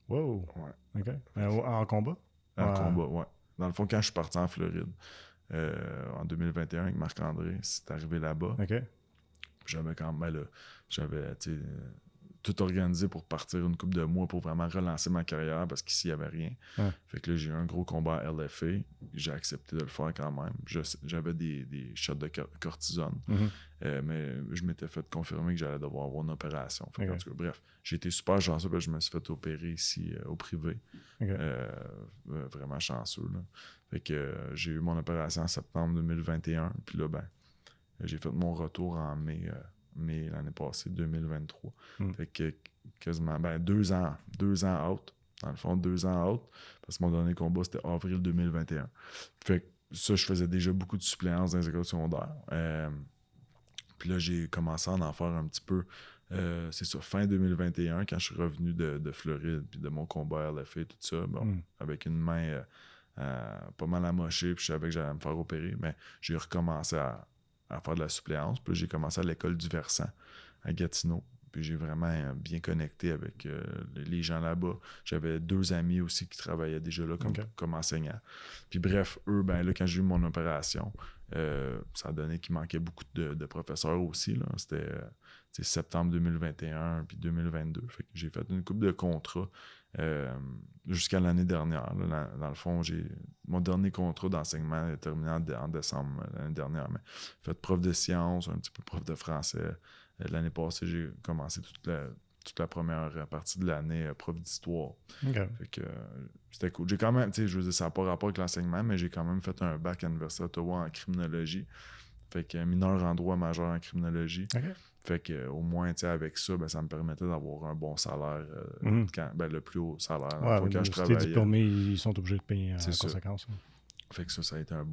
Wow! Ouais. OK. En combat? En combat, ouais. Dans le fond, quand je suis parti en Floride, en 2021 avec Marc-André, c'est arrivé là-bas. OK. J'avais quand même, j'avais, tout organisé pour partir une couple de mois pour vraiment relancer ma carrière parce qu'ici, il n'y avait rien. Ouais. Fait que là, j'ai eu un gros combat à LFA. J'ai accepté de le faire quand même. J'avais des shots de cortisone. Mais je m'étais fait confirmer que j'allais devoir avoir une opération. Fait que, en tout cas, bref, j'ai été super chanceux parce que je me suis fait opérer ici au privé. Okay. Vraiment chanceux. Là. Fait que j'ai eu mon opération en septembre 2021. Puis là, j'ai fait mon retour en mai l'année passée, 2023. Fait que quasiment 2 ans out. Dans le fond, 2 ans out. Parce que mon dernier combat, c'était avril 2021. Fait que ça, je faisais déjà beaucoup de suppléances dans les écoles secondaires. Puis là, j'ai commencé à en faire un petit peu. C'est ça, fin 2021, quand je suis revenu de Floride, puis de mon combat à LFA et tout ça, avec une main pas mal amochée, puis je savais que j'allais me faire opérer, mais j'ai recommencé à faire de la suppléance. Puis j'ai commencé à l'école du Versant à Gatineau. Puis j'ai vraiment bien connecté avec les gens là-bas. J'avais 2 amis aussi qui travaillaient déjà là comme enseignants. Puis bref, eux, là, quand j'ai eu mon opération, ça a donné qu'il manquait beaucoup de professeurs aussi. Là. C'était septembre 2021 puis 2022. Fait que j'ai fait une couple de contrats jusqu'à l'année dernière. Là. Dans le fond, mon dernier contrat d'enseignement est terminé en décembre l'année dernière. Mais j'ai fait prof de sciences, un petit peu prof de français. L'année passée, j'ai commencé toute la première partie de l'année prof d'histoire. Okay. Fait que c'était cool. J'ai quand même, je veux dire, ça n'a pas rapport avec l'enseignement, mais j'ai quand même fait un bac à l'Université d'Ottawa en criminologie. Fait que mineur en droit, majeur en criminologie. Okay. Fait que au moins, avec ça, ça me permettait d'avoir un bon salaire, le plus haut salaire. Quand je travaillais. Si t'es diplômé, ils sont obligés de payer en conséquence. Fait que ça a été une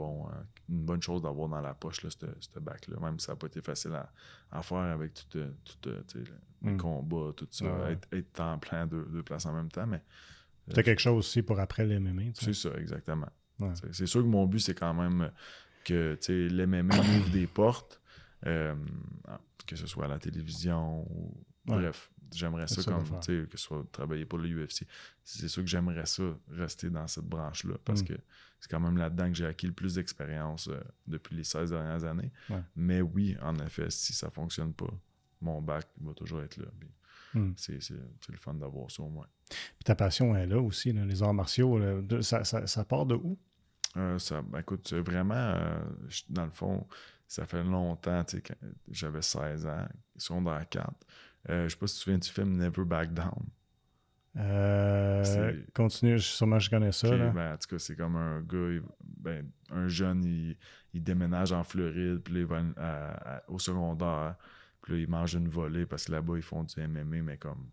bonne chose d'avoir dans la poche, là, ce bac-là. Même si ça n'a pas été facile à faire avec tout les combats, tout ça. Être temps plein, deux places en même temps. Mais c'était quelque chose aussi pour après l'MMA. C'est ça, exactement. Ouais. C'est sûr que mon but, c'est quand même que l'MMA ouvre des portes, que ce soit à la télévision ou... Bref, j'aimerais ça comme, que ce soit travailler pour le UFC. C'est sûr que j'aimerais ça, rester dans cette branche-là, parce que c'est quand même là-dedans que j'ai acquis le plus d'expérience depuis les 16 dernières années. Ouais. Mais oui, en effet, si ça ne fonctionne pas, mon bac va toujours être là. C'est le fun d'avoir ça au moins. Puis ta passion est là aussi, là, les arts martiaux. Là, ça part de où? Écoute, vraiment, dans le fond, ça fait longtemps, quand j'avais 16 ans, secondaire 4. Je sais pas si tu te souviens du film Never Back Down. Continue, sûrement je connais ça. Okay, là. En tout cas, c'est comme un gars, un jeune, il déménage en Floride, puis là, il va au secondaire, puis là, il mange une volée parce que là-bas, ils font du MMA, mais comme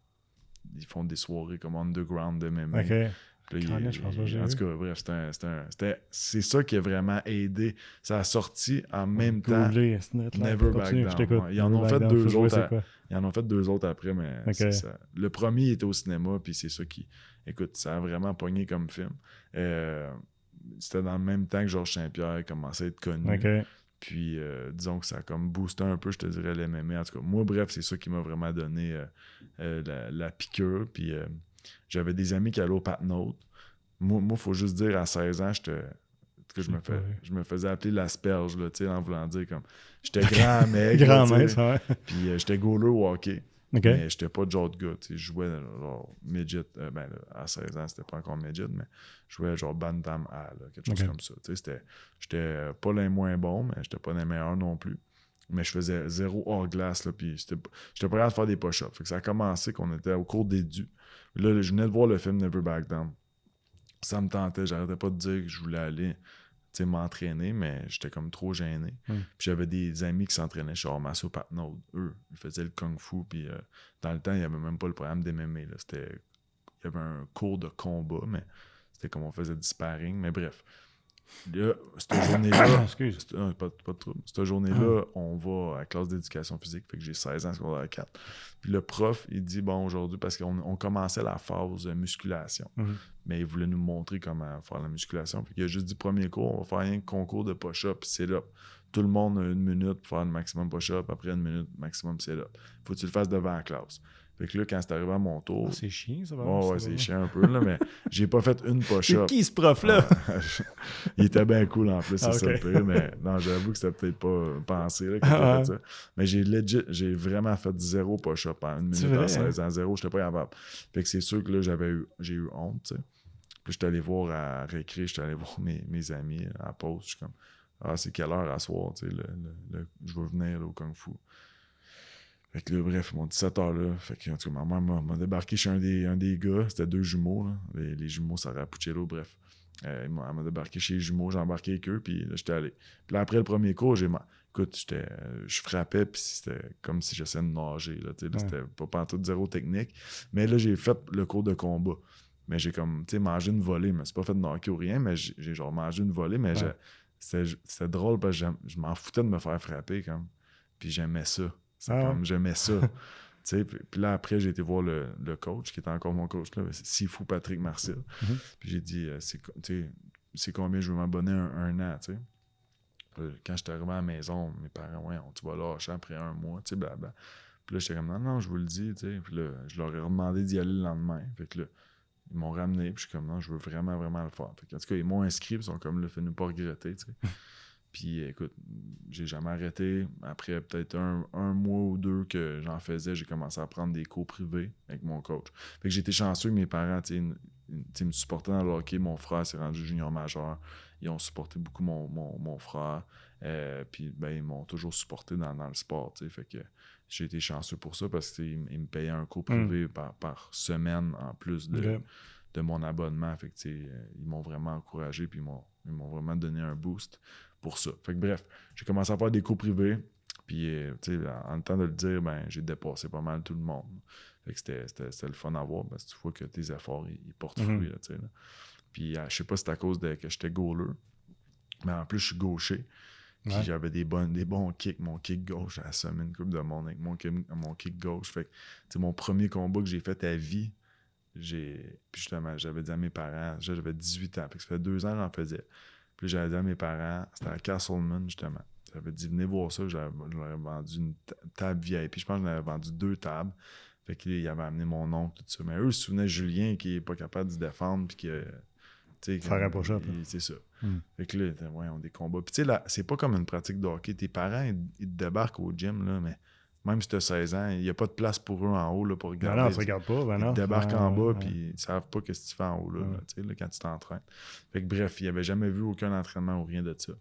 ils font des soirées comme underground de MMA. OK. Là, en tout cas, bref, c'est ça qui a vraiment aidé. Ça a sorti en même temps Never Back Down. Ils en ont fait 2 autres. Ils en ont fait 2 autres après, mais c'est ça. Le premier était au cinéma, puis c'est ça qui... Écoute, ça a vraiment pogné comme film. C'était dans le même temps que Georges Saint-Pierre commençait à être connu. Okay. Puis, disons que ça a comme boosté un peu, je te dirais, l'MMA. En tout cas, moi, bref, c'est ça qui m'a vraiment donné la piqûre. Puis... j'avais des amis qui allaient au Patnaud. Moi, il faut juste dire, à 16 ans, je me faisais appeler l'asperge, là, en voulant dire comme... J'étais grand mec. Grand mec, ça, ouais. Puis j'étais goaler au hockey. Okay. Mais j'étais pas de genre de gars. Je jouais genre midget. À 16 ans, c'était pas encore midget, mais je jouais genre Bantam A, là, quelque chose comme ça. J'étais pas les moins bons, mais j'étais pas les meilleurs non plus. Mais je faisais 0 hors glace, là, puis j'étais pas capable de faire des push-ups. Fait que ça a commencé qu'on était au cours d'édu. Là, je venais de voir le film Never Back Down. Ça me tentait, j'arrêtais pas de dire que je voulais aller m'entraîner, mais j'étais comme trop gêné. Puis j'avais des amis qui s'entraînaient chez Armacio Patnaud. Eux, ils faisaient le kung-fu, puis dans le temps, il n'y avait même pas le programme d'MMA. Il y avait un cours de combat, mais c'était comme on faisait du sparring, mais bref. Là, cette journée-là, Excuse. pas de trouble. Cette journée-là, on va à la classe d'éducation physique, fait que j'ai 16 ans, secondaire 4. Puis le prof, il dit, bon, aujourd'hui, parce qu'on commençait la phase musculation, mais il voulait nous montrer comment faire la musculation. Puis il a juste dit, premier cours, on va faire un concours de push-up, c'est-up. Tout le monde a 1 minute pour faire le maximum push-up, après 1 minute, maximum c'est-up. Faut que tu le fasses devant la classe. Fait que là, quand c'est arrivé à mon tour... c'est chiant, ça va. Ouais, c'est chiant un peu, là, mais j'ai pas fait une push-up. C'est qui, ce prof-là? Il était bien cool, en plus, c'est ça le OK. pire, mais non, j'avoue que c'était peut-être pas pensé, là, quand j'ai fait ça. Mais j'ai vraiment fait 0 push-up en 1 minute à 16 ans. 0, j'étais pas capable. Fait que c'est sûr que là, j'ai eu honte, tu sais. Puis j'étais allé voir à récré, j'étais allé voir mes amis à la pause. Je suis comme, c'est quelle heure à soir, tu sais, je veux venir là, au Kung Fu. Fait que là, bref, ils m'ont dit 7 heures là. Fait que, en tout cas, ma mère m'a débarqué chez un des gars. C'était 2 jumeaux, là. Les jumeaux, ça Puccello, bref. Elle m'a débarqué chez les jumeaux, j'ai embarqué avec eux, puis là, j'étais allé. Puis là, après le premier cours, écoute, je frappais, puis c'était comme si j'essayais de nager, là. Là, c'était pas pantoute 0 technique. Mais là, j'ai fait le cours de combat. Mais j'ai comme, tu sais, mangé une volée. Mais c'est pas fait de knocker ou rien, mais j'ai genre mangé une volée, mais c'était drôle parce que je m'en foutais de me faire frapper, comme. Puis j'aimais ça. J'aimais ça. Puis là, après, j'ai été voir le coach, qui était encore mon coach, là, c'est fou Patrick Martial. Puis j'ai dit, c'est combien je veux m'abonner un an, tu sais. Quand j'étais arrivé à la maison, mes parents, tu vas lâcher après 1 mois, tu sais, blabla. Puis là, j'étais comme, non, je vous le dis, tu sais. Puis là, je leur ai demandé d'y aller le lendemain. Fait que là, ils m'ont ramené, puis je suis comme, non, je veux vraiment, vraiment le faire. Fait que, en tout cas, ils m'ont inscrit, puis ils sont comme, là, fais-nous pas regretter, tu sais. Puis écoute, j'ai jamais arrêté. Après peut-être un mois ou 2 que j'en faisais, j'ai commencé à prendre des cours privés avec mon coach. Fait que j'ai été chanceux que mes parents me supportaient dans le hockey. Mon frère s'est rendu junior majeur. Ils ont supporté beaucoup mon frère. Puis ils m'ont toujours supporté dans le sport. T'sais. Fait que j'ai été chanceux pour ça parce qu'ils me payaient un cours privé par semaine en plus de mon abonnement. Fait que ils m'ont vraiment encouragé puis ils m'ont vraiment donné un boost pour ça. Fait que bref, j'ai commencé à faire des cours privés. Puis, en le temps de le dire, j'ai dépassé pas mal tout le monde. Fait que c'était le fun à voir parce que tu vois que tes efforts, ils portent fruit. Là. Puis, je sais pas si c'est à cause que j'étais goaler, mais en plus, je suis gaucher. Puis, j'avais des bons kicks. Mon kick gauche, j'ai assommé une coupe de monde avec mon kick gauche. Fait que, mon premier combat que j'ai fait à vie, puis justement, j'avais dit à mes parents, j'avais 18 ans. Fait que ça fait 2 ans que j'en faisais. Puis j'avais dit à mes parents, c'était à Castleman, justement. J'avais dit, venez voir ça. Je leur ai vendu une table VIP. Je pense que j'en avais vendu 2 tables. Fait qu'il avait amené mon oncle, tout ça. Mais eux, ils se souvenaient de Julien qui n'est pas capable de se défendre. Puis que. Faire un push-up. C'est ça. Fait que là, on a des combats. Puis tu sais, c'est pas comme une pratique de hockey. Tes parents, ils te débarquent au gym, là, mais même si tu as 16 ans, il n'y a pas de place pour eux en haut là, pour regarder. Non, ça regarde pas. Ils te débarquent en bas, puis ils ne savent pas ce que tu fais en haut là, quand tu t'entraînes. Fait que bref, il n'avait jamais vu aucun entraînement ou rien de ça.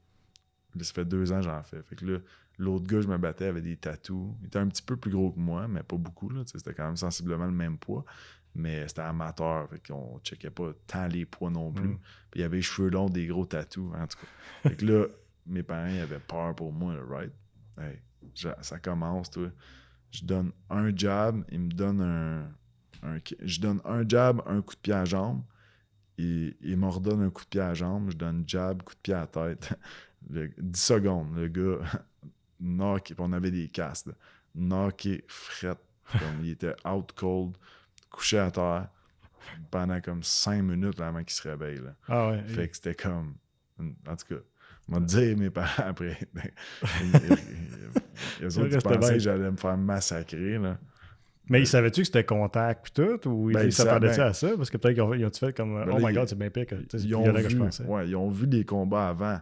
Là, ça fait 2 ans que j'en fais. Fait que là, l'autre gars, je me battais avec des tatous. Il était un petit peu plus gros que moi, mais pas beaucoup. Là, c'était quand même sensiblement le même poids. Mais c'était amateur. Fait qu'on checkait pas tant les poids non plus. Puis il avait les cheveux longs, des gros tatous, en tout cas. Fait que là, mes parents ils avaient peur pour moi, là, right? Hey, ça commence, toi. Je donne un jab, il me donne je donne un jab, un coup de pied à la jambe. Il me redonne un coup de pied à la jambe. Je donne jab, coup de pied à la tête. 10 secondes, le gars, knocké, puis on avait des casques, knocké, fret, comme il était out cold, couché à terre, pendant comme 5 minutes là, avant qu'il se réveille. Là. Fait que c'était comme, en tout cas, on m'a dit mes parents après, ils ont pensé que j'allais me faire massacrer, là. Mais ils savaient-tu que c'était contact et tout, ou ils s'attendaient-tu à ça? Parce que peut-être qu'ils ont-tu fait comme, oh my god, c'est bien pire que je pensais. Ouais, ils ont vu des combats avant.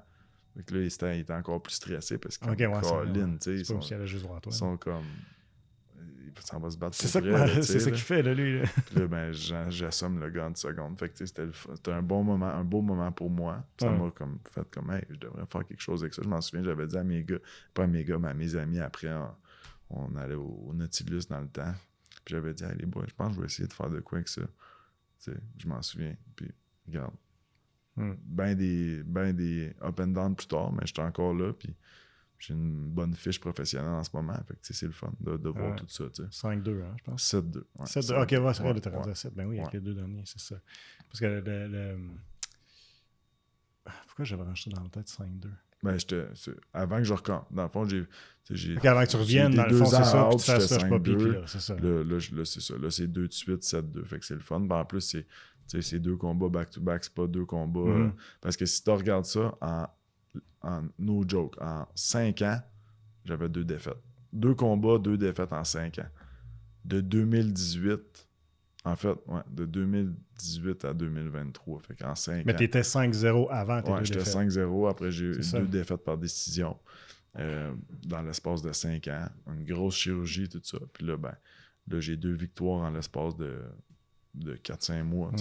Donc là, il était encore plus stressé parce que Colin, tu sais, ils sont comme. Ça va se battre pour vrai. C'est ça qu'il fait, là, lui. Là. Puis là, j'assomme le gars en 10 secondes. Fait que c'était un beau moment pour moi. Ça m'a comme fait comme, hey, je devrais faire quelque chose avec ça. Je m'en souviens, j'avais dit à mes gars, pas à mes gars, mais à mes amis après, on allait au Nautilus dans le temps. Puis j'avais dit, hey, les boys, je pense que je vais essayer de faire de quoi avec ça. Tu sais, je m'en souviens. Puis, regarde. Ben des up and down plus tard, mais j'étais encore là, puis j'ai une bonne fiche professionnelle en ce moment. Fait que c'est le fun de voir tout ça. 5-2, hein, je pense. 7-2. Ouais, 7-2. Ok, ouais, c'est vrai, t'es rendu à 7. Ben oui, avec les 2 derniers, c'est ça. Parce que Pourquoi j'avais rangé dans la tête 5-2? Ben, avant que je recommence. Dans le fond, Avant que tu reviennes, dans le fond, c'est ça, puis tu fasses j'étais pas pipi, 5-2. là, c'est ça. Là, c'est ça. Là, c'est 2 de suite, 7-2. Fait que c'est le fun. Ben, en plus, c'est 2 combats back-to-back, c'est pas 2 combats. Parce que si tu regardes ça, en no joke, en 5 ans, j'avais 2 défaites. 2 combats, 2 défaites en 5 ans. De 2018, en fait, de 2018 à 2023. Fait qu'en 5 ans. Mais t'étais 5-0 avant tes 2 défaites. J'étais 5-0. Après, j'ai eu 2 défaites par décision dans l'espace de 5 ans. Une grosse chirurgie, tout ça. Puis là, là j'ai 2 victoires en l'espace de 4-5 mois.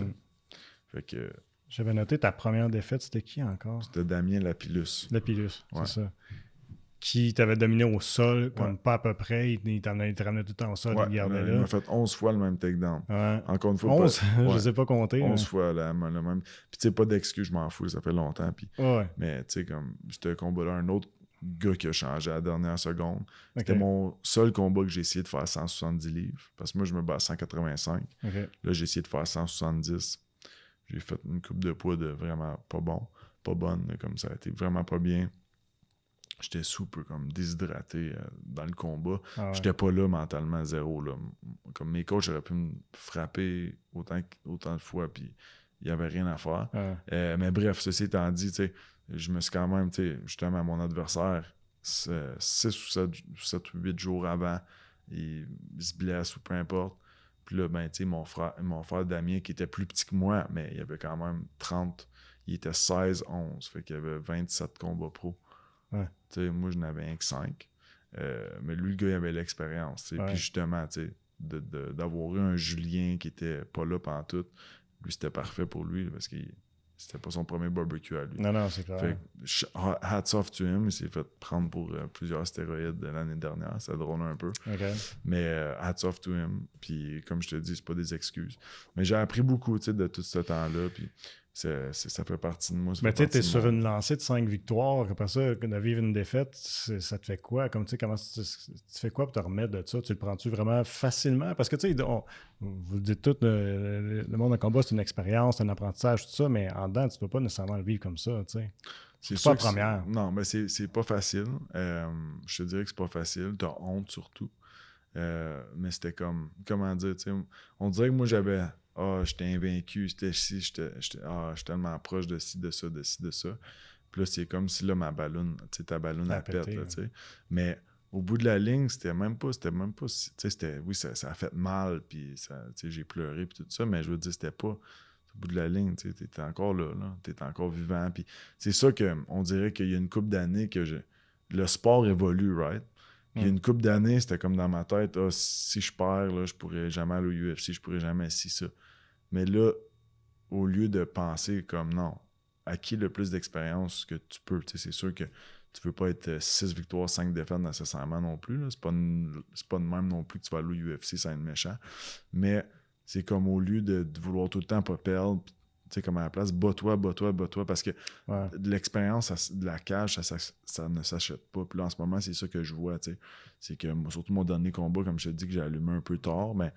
Fait que... J'avais noté ta première défaite, c'était qui encore? C'était Damien Lapillus. Lapillus, c'est ça. Qui t'avait dominé au sol, comme pas à peu près. Il te ramenait tout le temps au sol, il gardait là. Il m'a fait 11 fois le même takedown. Encore une fois, 11? Je les ai pas comptés. 11 fois le même. Puis tu sais, pas d'excuse, je m'en fous, ça fait longtemps. Puis, mais tu sais, comme, ce combat-là, un autre gars qui a changé à la dernière seconde. C'était mon seul combat que j'ai essayé de faire 170 livres. Parce que moi, je me bats à 185. Là, j'ai essayé de faire 170. J'ai fait une coupe de poids de vraiment pas bonne, comme ça a été vraiment pas bien. J'étais super comme déshydraté dans le combat. J'étais pas là mentalement, zéro. Là. Comme mes coachs auraient pu me frapper autant de fois, puis il n'y avait rien à faire. Mais bref, ceci étant dit, je me suis quand même, justement, à mon adversaire, 6 ou 7 ou 8 jours avant, il se blesse ou peu importe. Puis là, mon frère Damien, qui était plus petit que moi, mais il avait quand même 30, il était 16-11, fait qu'il y avait 27 combats pro. Moi, je n'avais rien que 5. Mais lui, le gars, il avait l'expérience. Puis justement, d'avoir eu un Julien qui était pas là pantoute, lui, c'était parfait pour lui parce que c'était pas son premier barbecue à lui. Non, c'est clair. Fait hats off to him. Il s'est fait prendre pour plusieurs stéroïdes de l'année dernière. Ça drôle un peu. Mais hats off to him. Puis comme je te dis, c'est pas des excuses. Mais j'ai appris beaucoup de tout ce temps-là. Puis ça fait partie de moi. Mais tu sais, t'es sur une lancée de 5 victoires. Après ça, de vivre une défaite, ça te fait quoi? Comme tu sais, comment tu fais quoi pour te remettre de ça? Tu le prends-tu vraiment facilement? Parce que tu sais, vous le dites tout, le monde en combat, c'est une expérience, c'est un apprentissage, tout ça, mais en dedans, tu peux pas nécessairement le vivre comme ça, tu sais. C'est pas la première. Non, mais c'est pas facile. Je te dirais que c'est pas facile. T'as honte surtout. Mais c'était comme, comment dire, tu sais, on dirait que moi j'avais, j'étais invaincu, j'étais tellement proche de ci, de ça, de ci, de ça. Puis là, c'est comme si là, ma balloune, tu sais, ta balloune a pété, là, tu sais. Mais au bout de la ligne, c'était même pas, tu sais, oui, ça a fait mal, puis tu sais, j'ai pleuré, puis tout ça, mais je veux dire, c'était pas, au bout de la ligne, tu sais, t'étais encore là, t'étais encore vivant, puis c'est ça qu'on dirait qu'il y a une couple d'années que le sport évolue, right? Puis une couple d'années, c'était comme dans ma tête, si je perds, là, je pourrais jamais aller au UFC, je pourrais jamais ça. Mais là, au lieu de penser comme non, acquis le plus d'expérience que tu peux, c'est sûr que tu veux pas être 6 victoires, 5 défaites nécessairement non plus. Là. C'est pas de même non plus que tu vas aller au UFC sans être méchant. Mais c'est comme au lieu de vouloir tout le temps pas perdre, tu sais, comme à la place, bats-toi, parce que de l'expérience de la cage, ça ne s'achète pas. Puis là, en ce moment, c'est ça que je vois, tu sais. C'est que, surtout mon dernier combat, comme je te dis, que j'ai allumé un peu tard, mais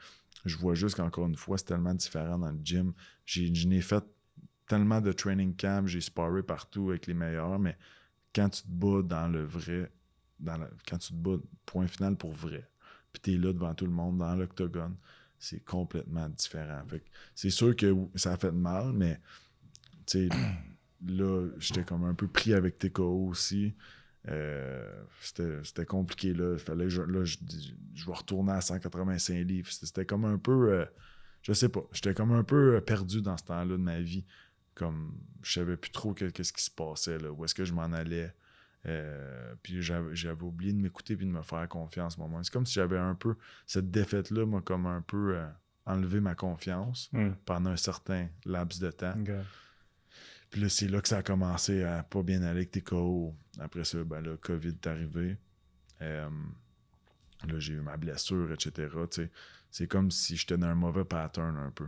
je vois juste qu'encore une fois, c'est tellement différent dans le gym. Je n'ai fait tellement de training camp, j'ai sparé partout avec les meilleurs, mais quand tu te bats dans le vrai, quand tu te bats point final pour vrai, puis tu es là devant tout le monde, dans l'octogone, c'est complètement différent. Fait que c'est sûr que ça a fait mal, mais tu sais, là, j'étais comme un peu pris avec TKO aussi. C'était compliqué, là. Il fallait je vais retourner à 185 livres. C'était comme un peu... je sais pas. J'étais comme un peu perdu dans ce temps-là de ma vie. Comme, je savais plus trop qu'est-ce qui se passait, là. Où est-ce que je m'en allais. Puis j'avais oublié de m'écouter et de me faire confiance. Moi. C'est comme si j'avais un peu... Cette défaite-là m'a comme un peu enlevé ma confiance pendant un certain laps de temps. Puis là, c'est là que ça a commencé à pas bien aller avec TKO. Après ça, le COVID est arrivé. Là, j'ai eu ma blessure, etc. T'sais. C'est comme si j'étais dans un mauvais pattern un peu.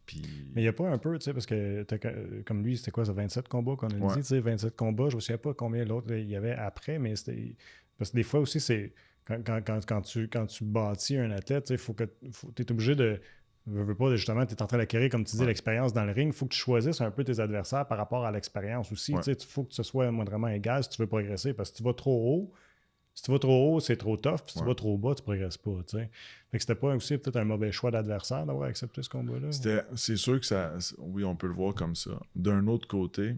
Puis... Mais il n'y a pas un peu, tu sais, parce que comme lui, c'était quoi, ça 27 combats qu'on a dit, tu sais, 27 combats. Je ne me souviens pas combien l'autre il y avait après, mais c'était... Parce que des fois aussi, c'est quand tu bâtis un athlète, tu es obligé de Veux pas, justement, tu es en train d'acquérir, comme tu dis, l'expérience dans le ring. Il faut que tu choisisses un peu tes adversaires par rapport à l'expérience aussi. Il faut que ce soit moindrement égal si tu veux progresser. Parce que si tu vas trop haut, c'est trop tough. Puis si tu vas trop bas, tu ne progresses pas. Fait que c'était pas aussi peut-être un mauvais choix d'adversaire d'avoir accepté ce combat-là. C'est sûr que oui, on peut le voir comme ça. D'un autre côté,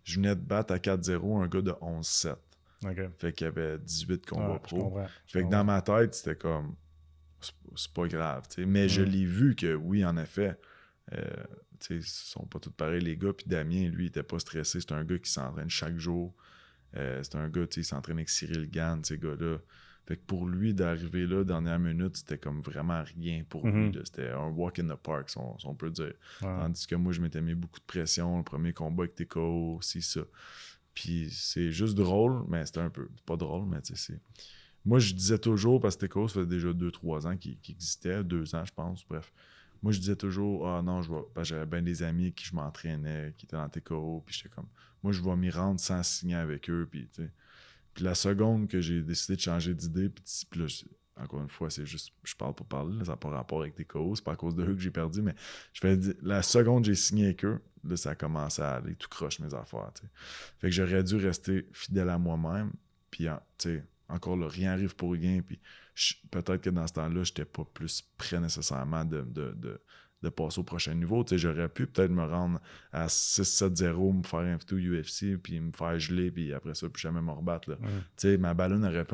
je venais de battre à 4-0 un gars de 11-7. Okay. Fait qu'il y avait 18 combats pro. Fait que dans ma tête, c'était comme c'est pas grave. T'sais. Mais je l'ai vu que oui, en effet, ils sont pas tous pareils, les gars. Puis Damien, lui, il était pas stressé. C'est un gars qui s'entraîne chaque jour. C'est un gars, il s'entraîne avec Cyril Gann, ces gars-là. Fait que pour lui, d'arriver là, dernière minute, c'était comme vraiment rien pour lui. Là. C'était un walk in the park, si on peut dire. Tandis que moi, je m'étais mis beaucoup de pression. Le premier combat avec TKO, aussi ça. Puis c'est juste drôle, mais c'était un peu... C'est pas drôle, mais tu sais, c'est... Moi, je disais toujours, parce que TKO, ça fait déjà 2-3 ans qu'il existait, 2 ans, je pense, bref. Moi, je disais toujours, ah non, je vais... Parce que j'avais bien des amis qui je m'entraînais, qui étaient dans TKO, puis j'étais comme, moi, je vais m'y rendre sans signer avec eux, puis tu sais. Puis la seconde que j'ai décidé de changer d'idée, puis là, encore une fois, c'est juste, je parle pour parler, là, ça n'a pas rapport avec TKO, c'est pas à cause de eux que j'ai perdu, mais la seconde que j'ai signé avec eux, là, ça a commencé à aller tout croche mes affaires, tu sais. Fait que j'aurais dû rester fidèle à moi-même, puis tu sais, encore là, rien arrive pour rien, puis peut-être que dans ce temps-là, j'étais pas plus prêt nécessairement de passer au prochain niveau. Tu sais, j'aurais pu peut-être me rendre à 6-7-0, me faire inviter au UFC, puis me faire geler, puis après ça, puis jamais me rebattre. Là. Tu sais, ma ballonne aurait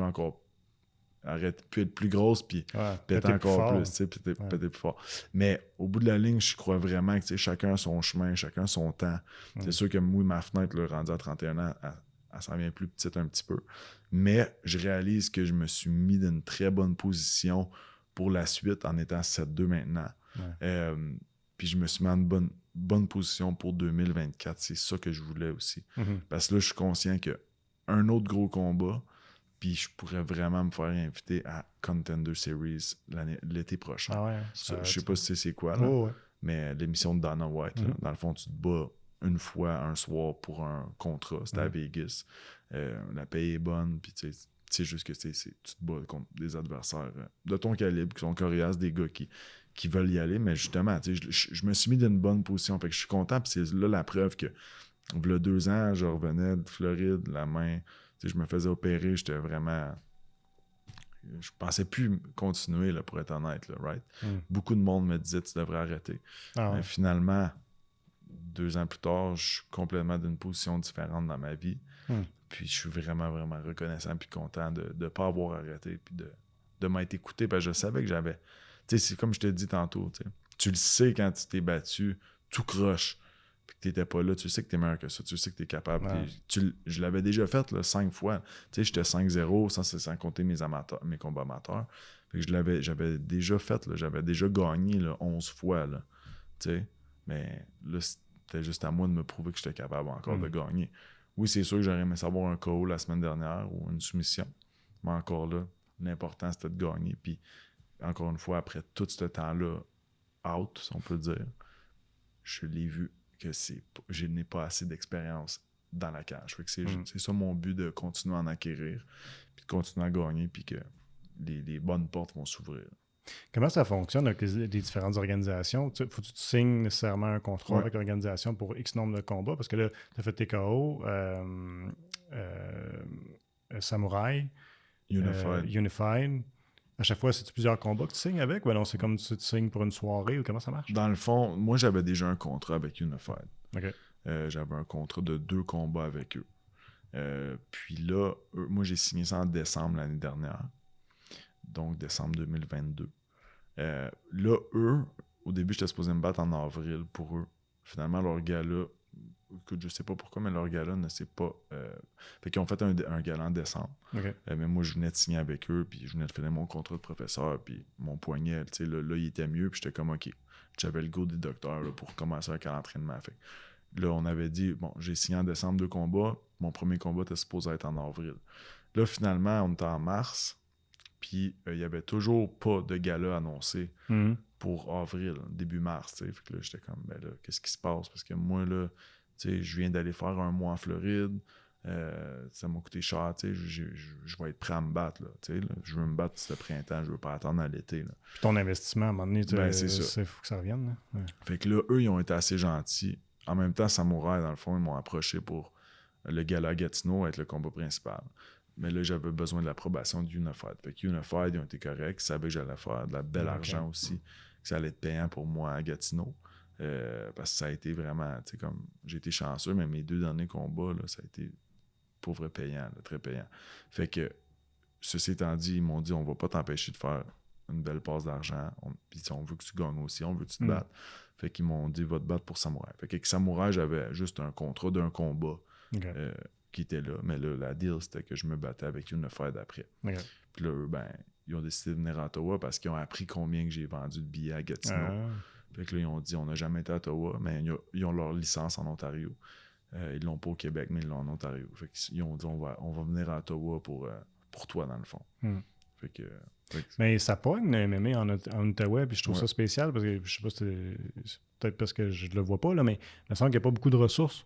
pu être plus grosse, puis péter encore plus, tu sais, péter plus fort. Mais au bout de la ligne, je crois vraiment que chacun a son chemin, chacun a son temps. C'est sûr que moi, ma fenêtre, là, rendue à 31 ans, elle s'en vient plus petite un petit peu. Mais je réalise que je me suis mis dans une très bonne position pour la suite en étant 7-2 maintenant. Puis je me suis mis en une bonne position pour 2024. C'est ça que je voulais aussi. Parce que là, je suis conscient qu'un autre gros combat, puis je pourrais vraiment me faire inviter à Contender Series l'été prochain. Je sais pas si c'est quoi, là, mais l'émission de Dana White, là, dans le fond, tu te bats une fois un soir pour un contrat. C'était à Vegas. La paye est bonne, puis tu sais juste que tu te bats contre des adversaires de ton calibre, qui sont coriaces, des gars qui veulent y aller, mais justement, je me suis mis dans une bonne position. Fait que je suis content, puis c'est là la preuve que, il y a 2 ans, je revenais de Floride, la main, je me faisais opérer, j'étais vraiment... Je pensais plus continuer, là, pour être honnête, là, right? Beaucoup de monde me disait, tu devrais arrêter. Mais finalement, 2 ans plus tard, je suis complètement d'une position différente dans ma vie. Puis je suis vraiment, vraiment reconnaissant puis content de ne pas avoir arrêté puis de m'être écouté. Parce que je savais que j'avais... Tu sais, c'est comme je te dis tantôt, tu le sais quand tu t'es battu, tout croche, puis que tu n'étais pas là, tu sais que tu es meilleur que ça, tu sais que tu es capable. Je l'avais déjà fait là, 5 fois. Tu sais, j'étais 5-0, sans compter mes combats amateurs. Fait que j'avais déjà fait, là, j'avais déjà gagné là, 11 fois. Là, tu sais. Mais là, c'était juste à moi de me prouver que j'étais capable encore de gagner. Oui, c'est sûr que j'aurais aimé savoir un KO la semaine dernière ou une soumission. Mais encore là, l'important, c'était de gagner. Puis, encore une fois, après tout ce temps-là, out, si on peut dire, je l'ai vu que je n'ai pas assez d'expérience dans la cage. Fait que c'est ça mon but, de continuer à en acquérir, puis de continuer à gagner, puis que les bonnes portes vont s'ouvrir. Comment ça fonctionne avec les différentes organisations? Faut-tu que tu signes nécessairement un contrat avec l'organisation pour X nombre de combats? Parce que là, tu as fait TKO, Samouraï, Unified. À chaque fois, c'est-tu plusieurs combats que tu signes avec? Ou non, c'est comme tu signes pour une soirée ou comment ça marche? Dans le fond, moi, j'avais déjà un contrat avec Unified. Okay. J'avais un contrat de 2 combats avec eux. Puis là, moi, j'ai signé ça en décembre l'année dernière. Donc, décembre 2022. Là, eux, au début, j'étais supposé me battre en avril pour eux. Finalement, leur gala, écoute, je sais pas pourquoi, mais leur gala ne s'est pas... Fait qu'ils ont fait un gala en décembre. Okay. Mais moi, je venais de signer avec eux, puis je venais de finir mon contrat de professeur, puis mon poignet, tu sais, là, il était mieux, puis j'étais comme, OK, j'avais le go des docteurs là, pour commencer avec l'entraînement. Fait là, on avait dit, bon, j'ai signé en décembre 2 combats, mon premier combat était supposé être en avril. Là, finalement, on était en mars, puis il n'y avait toujours pas de gala annoncé pour avril, début mars. T'sais. Fait que là, j'étais comme, ben là, qu'est-ce qui se passe? Parce que moi, là, je viens d'aller faire un mois en Floride. Ça m'a coûté cher, tu sais, je vais être prêt à me battre, là, tu sais, là. Je veux me battre ce printemps, je veux pas attendre à l'été, là. Puis ton investissement, à un moment donné, c'est ça. Il faut que ça revienne. Là. Ouais. Fait que là, eux, ils ont été assez gentils. En même temps, Samouraï, dans le fond, ils m'ont approché pour le gala Gatineau être le combat principal. Mais là, j'avais besoin de l'approbation de Unified. Fait que Unified, ils ont été corrects. Ils savaient que j'allais faire de la belle argent aussi. Que ça allait être payant pour moi à Gatineau. Parce que ça a été vraiment, tu sais, comme j'ai été chanceux, mais mes 2 derniers combats, là, ça a été pour vrai payant, là, très payant. Fait que, ceci étant dit, ils m'ont dit, on va pas t'empêcher de faire une belle passe d'argent. Puis on veut que tu gagnes aussi, on veut que tu te battes. Fait qu'ils m'ont dit, va te battre pour Samouraï. Fait qu'avec Samouraï, j'avais juste un contrat d'un combat qui était là. Mais là, la deal, c'était que je me battais avec Unified après. Puis là, eux, ben, ils ont décidé de venir à Ottawa parce qu'ils ont appris combien que j'ai vendu de billets à Gatineau. Fait que là, ils ont dit, on n'a jamais été à Ottawa, mais ils ont leur licence en Ontario. Ils l'ont pas au Québec, mais ils l'ont en Ontario. Fait qu'ils ont dit, on va venir à Ottawa pour toi, dans le fond. Fait que... Mais ça pogne le MMA en Ottawa, puis je trouve ça spécial parce que je sais pas si c'est peut-être parce que je le vois pas, là, mais il me semble qu'il n'y a pas beaucoup de ressources.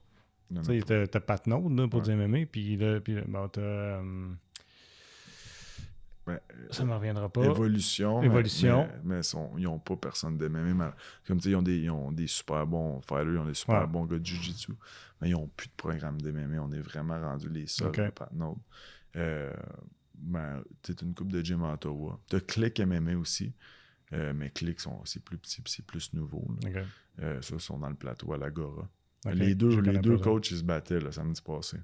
Tu sais, t'as Pat Node pour du MMA, puis là ben, t'as. Ça me reviendra pas. Évolution. Mais ils n'ont pas personne de MMA. Comme tu sais, ils ont des super bons fighters, ils ont des super bons gars de Jiu-Jitsu, mais ils n'ont plus de programme de MMA. On est vraiment rendus les seuls, Pat Node. Ben, tu une coupe de gym à Ottawa. Tu as Click MMA aussi, mais Click, c'est plus petit et c'est plus nouveau. Ça, ils sont dans le plateau à l'Agora. Les deux coachs, ils se battaient le samedi passé.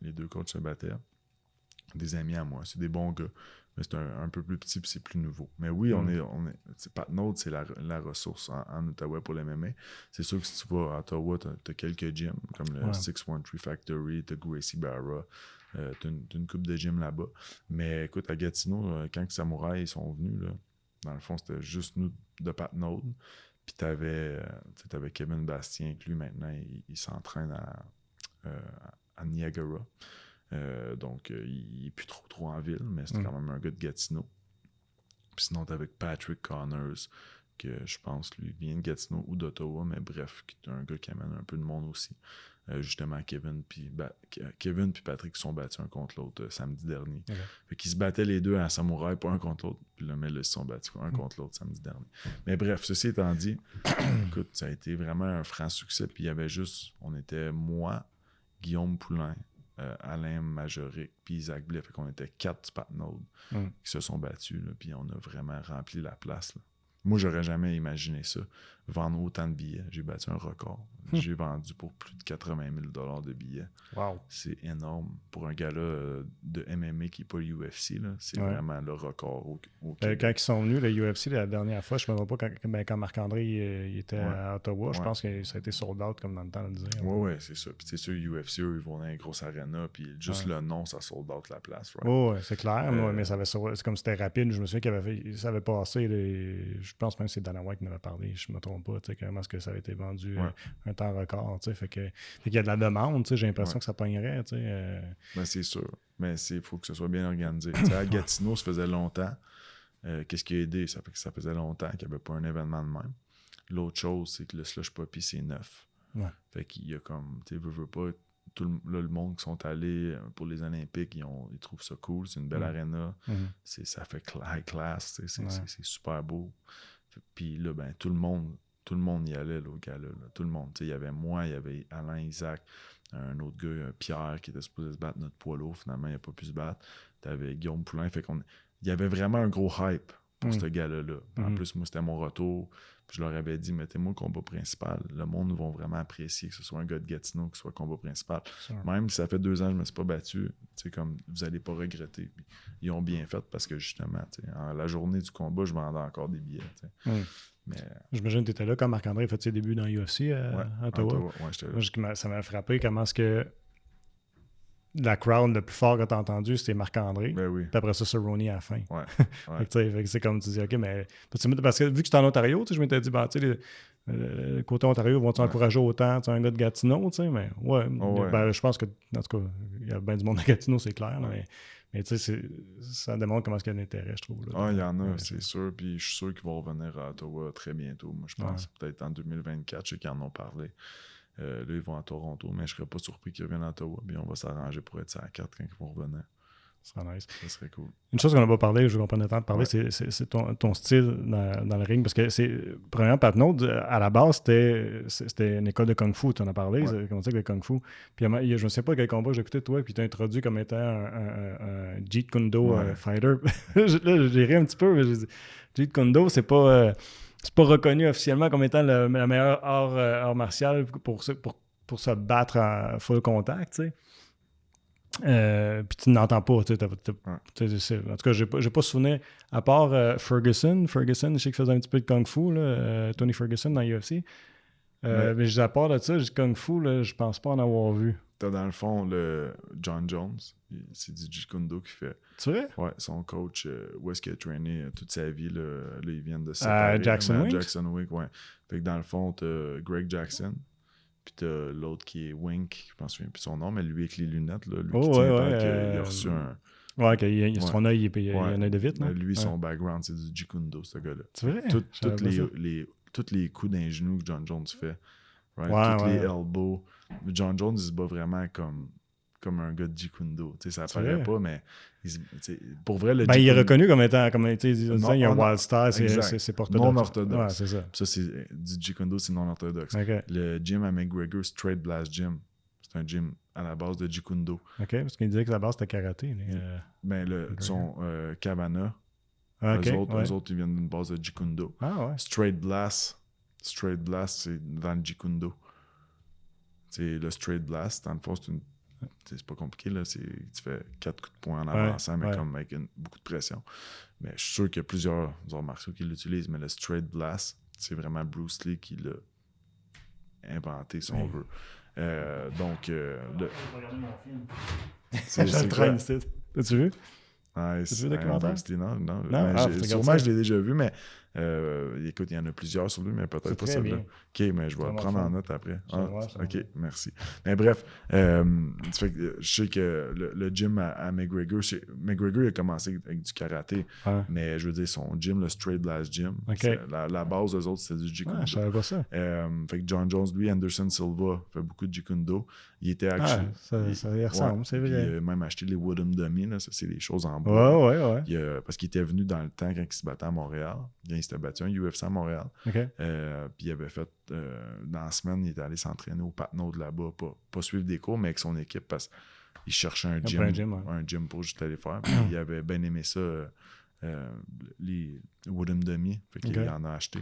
Les 2 coachs se battaient. Des amis à moi, c'est des bons gars. Mais c'est un peu plus petit et c'est plus nouveau. Mais oui, on est Pat Node, c'est la ressource en Ottawa pour le MMA. C'est sûr que si tu vas à Ottawa, tu as quelques gyms, comme le 613 Factory, tu as Gracie Barra. T'as une coupe de gym là-bas. Mais écoute, à Gatineau, quand Samouraï ils sont venus, là, dans le fond, c'était juste nous de Pat Node. Puis t'avais Kevin Bastien, que lui, maintenant, il s'entraîne à Niagara. Donc, il n'est plus trop en ville, mais c'est quand même un gars de Gatineau. Puis sinon, t'es avec Patrick Connors, que je pense, lui, vient de Gatineau ou d'Ottawa, mais bref, qui est un gars qui amène un peu de monde aussi. Justement, Kevin puis Patrick se sont battus un contre l'autre samedi dernier. Fait qu'ils se battaient les deux à Samouraï, pas un contre l'autre. Puis là, mais là, ils se sont battus un contre l'autre samedi dernier. Mais bref, ceci étant dit, écoute, ça a été vraiment un franc succès. Puis il y avait juste, on était moi, Guillaume Poulain, Alain Majoric, puis Isaac Blais. Fait qu'on était 4 Pat Node qui se sont battus. Là, puis on a vraiment rempli la place. Là. Moi, j'aurais jamais imaginé ça. Vendre autant de billets. J'ai battu un record. J'ai vendu pour plus de 80 000 de billets. Wow. C'est énorme. Pour un gars-là de MMA qui n'est pas UFC, là, c'est vraiment le record au Québec. Quand ils sont venus, le UFC, la dernière fois, je ne me trompe pas, quand Marc-André il était à Ottawa, je pense que ça a été sold out, comme dans le temps de le dire. Oui, c'est ça. Puis c'est sûr, UFC, eux, ils vont dans une grosse arena, puis juste le nom, ça sold out la place. Oui, c'est clair. Mais c'est comme c'était rapide. Je me souviens ça avait passé. Je pense même que c'est Dana White qui m'avait parlé, je ne me trompe pas, comment est-ce que ça avait été vendu un temps record. Fait qu'il y a de la demande, j'ai l'impression que ça pognerait. Ben, c'est sûr. Mais il faut que ce soit bien organisé. À Gatineau, ça faisait longtemps. Qu'est-ce qui a aidé? Ça fait que ça faisait longtemps qu'il n'y avait pas un événement de même. L'autre chose, c'est que le Slush Poppy, c'est neuf. Fait qu'il y a comme, tu sais, veux pas, le monde qui sont allés pour les Olympiques, ils trouvent ça cool. C'est une belle arena. Ça fait high class. C'est super beau. Puis là, ben, tout le monde y allait, là, au gala. Là. Tout le monde. Il y avait moi, il y avait Alain, Isaac, un autre gars, Pierre, qui était supposé se battre, notre poids lourd. Finalement, il n'a pas pu se battre. T'avais Guillaume Poulain. Fait il y avait vraiment un gros hype pour ce gala-là. En plus, moi, c'était mon retour. Puis je leur avais dit, mettez-moi le combat principal. Le monde va vraiment apprécier que ce soit un gars de Gatineau qui soit le combat principal. Même si ça fait 2 ans que je ne me suis pas battu, comme vous n'allez pas regretter. Puis, ils ont bien fait parce que justement, la journée du combat, je vendais encore des billets. Mais... J'imagine que tu étais là quand Marc-André a fait ses débuts dans UFC à Ottawa. J'étais là. Ça m'a frappé comment est-ce que la crowd le plus fort que tu as entendu, c'était Marc-André. Ben oui. Puis après ça, Cerrone à la fin. Fait que c'est comme tu dis, OK, mais... Parce que vu que j'étais en Ontario, je m'étais dit, le côté Ontario, vont-tu encourager autant un gars de Gatineau, mais ben, je pense que, en tout cas, il y a bien du monde à Gatineau, c'est clair, mais tu sais, ça démontre comment est-ce qu'il y a un intérêt, je trouve. Là, il y en a, c'est sûr, puis je suis sûr qu'ils vont revenir à Ottawa très bientôt. Moi, je pense peut-être en 2024, je sais qu'ils en ont parlé. Là, ils vont à Toronto, mais je serais pas surpris qu'ils reviennent à Ottawa. Puis on va s'arranger pour être sur la carte quand ils vont revenir. Ce serait nice. Ça serait cool. Une chose qu'on n'a pas parlé, je vais prendre le temps de parler, Ouais. c'est ton style dans le ring. Parce que premièrement, Pat Naud, à la base, c'était une école de Kung Fu, tu en as parlé, Ouais. comment dire, de Kung Fu. Puis je ne sais pas quel combat j'ai écouté toi, puis tu as introduit comme étant un Jeet Kune Do Ouais. fighter. Là, j'ai ri un petit peu, mais j'ai dit, Jeet Kune Do, c'est pas reconnu officiellement comme étant la meilleure art martial pour se battre en full contact, tu sais. Puis tu n'entends pas, tu sais, en tout cas, j'ai pas souvenir, à part Ferguson, je sais qu'il faisait un petit peu de Kung Fu, là, Tony Ferguson dans UFC, mais à part de ça, Kung Fu, là, je pense pas en avoir vu. T'as dans le fond le John Jones, c'est du Jeet Kune Do qu'il fait. Tu vrai? Ouais, son coach, où est-ce qu'il a trainé toute sa vie, là ils viennent de se séparer. Jackson Wink? Jackson Wink, ouais. Fait que dans le fond, t'as Greg Jackson, puis t'as l'autre qui est Wink, je pense plus son nom, mais lui avec les lunettes, là, lui qui tient tant qu'il a reçu un... Ouais, son œil, il y a un œil de vite, là. Lui, son background, c'est du Jeet Kune Do, ce gars-là. C'est vrai? Tous les coups d'un genou que John Jones fait, right? Ouais, les elbows. John Jones, il se bat vraiment comme un gars de Jeet Kune Do. Ça apparaît pas, mais pour vrai, le il est reconnu comme étant, il y a un wild style, c'est orthodoxe. Non orthodoxe. Ouais, c'est ça. Ça, c'est du Jeet Kune Do, c'est non orthodoxe. Okay. Le gym à McGregor, Straight Blast Gym, c'est un gym à la base de Jeet Kune Do. OK, parce qu'il disait que la base, c'était karaté. Mais son Cabana, eux autres, ils viennent d'une base de Jeet Kune Do. Ah ouais. Straight Blast, c'est dans le Jeet Kune Do. C'est le Straight Blast, dans le fond, c'est pas compliqué, là. Tu fais 4 coups de poing en avançant, mais comme avec beaucoup de pression. Mais je suis sûr qu'il y a plusieurs arts martiaux qui l'utilisent, mais le Straight Blast, c'est vraiment Bruce Lee qui l'a inventé, si on veut. Donc, Regardez mon film. c'est le train ici. T'as-tu vu? Nice. T'as-tu vu le documentaire? Bruce Lee, non. Sûrement, je l'ai déjà vu, mais écoute, il y en a plusieurs sur lui, mais peut-être pas celui-là. OK, mais je vais le prendre en note après. OK, merci. Mais bref, fait que je sais que le gym à McGregor, McGregor il a commencé avec du karaté, mais je veux dire, son gym, le Straight Blast Gym, la base des autres, c'était du Jeet Kune Do. Je savais pas ça. Fait que John Jones, lui, Anderson Silva, fait beaucoup de Jeet Kune Do. Il était ça y ressemble, c'est vrai. Il a même acheté les Wooden Dummy, là, ça, c'est des choses en bois. Ouais. Parce qu'il était venu dans le temps quand il se battait à Montréal. Il s'était battu un UFC à Montréal. Okay. Puis il avait fait, dans la semaine, il était allé s'entraîner au Pat Naud là-bas, pas suivre des cours, mais avec son équipe parce qu'il cherchait un gym pour juste aller faire. Puis il avait bien aimé ça, les Wooden Dummy. Fait qu'il en a acheté.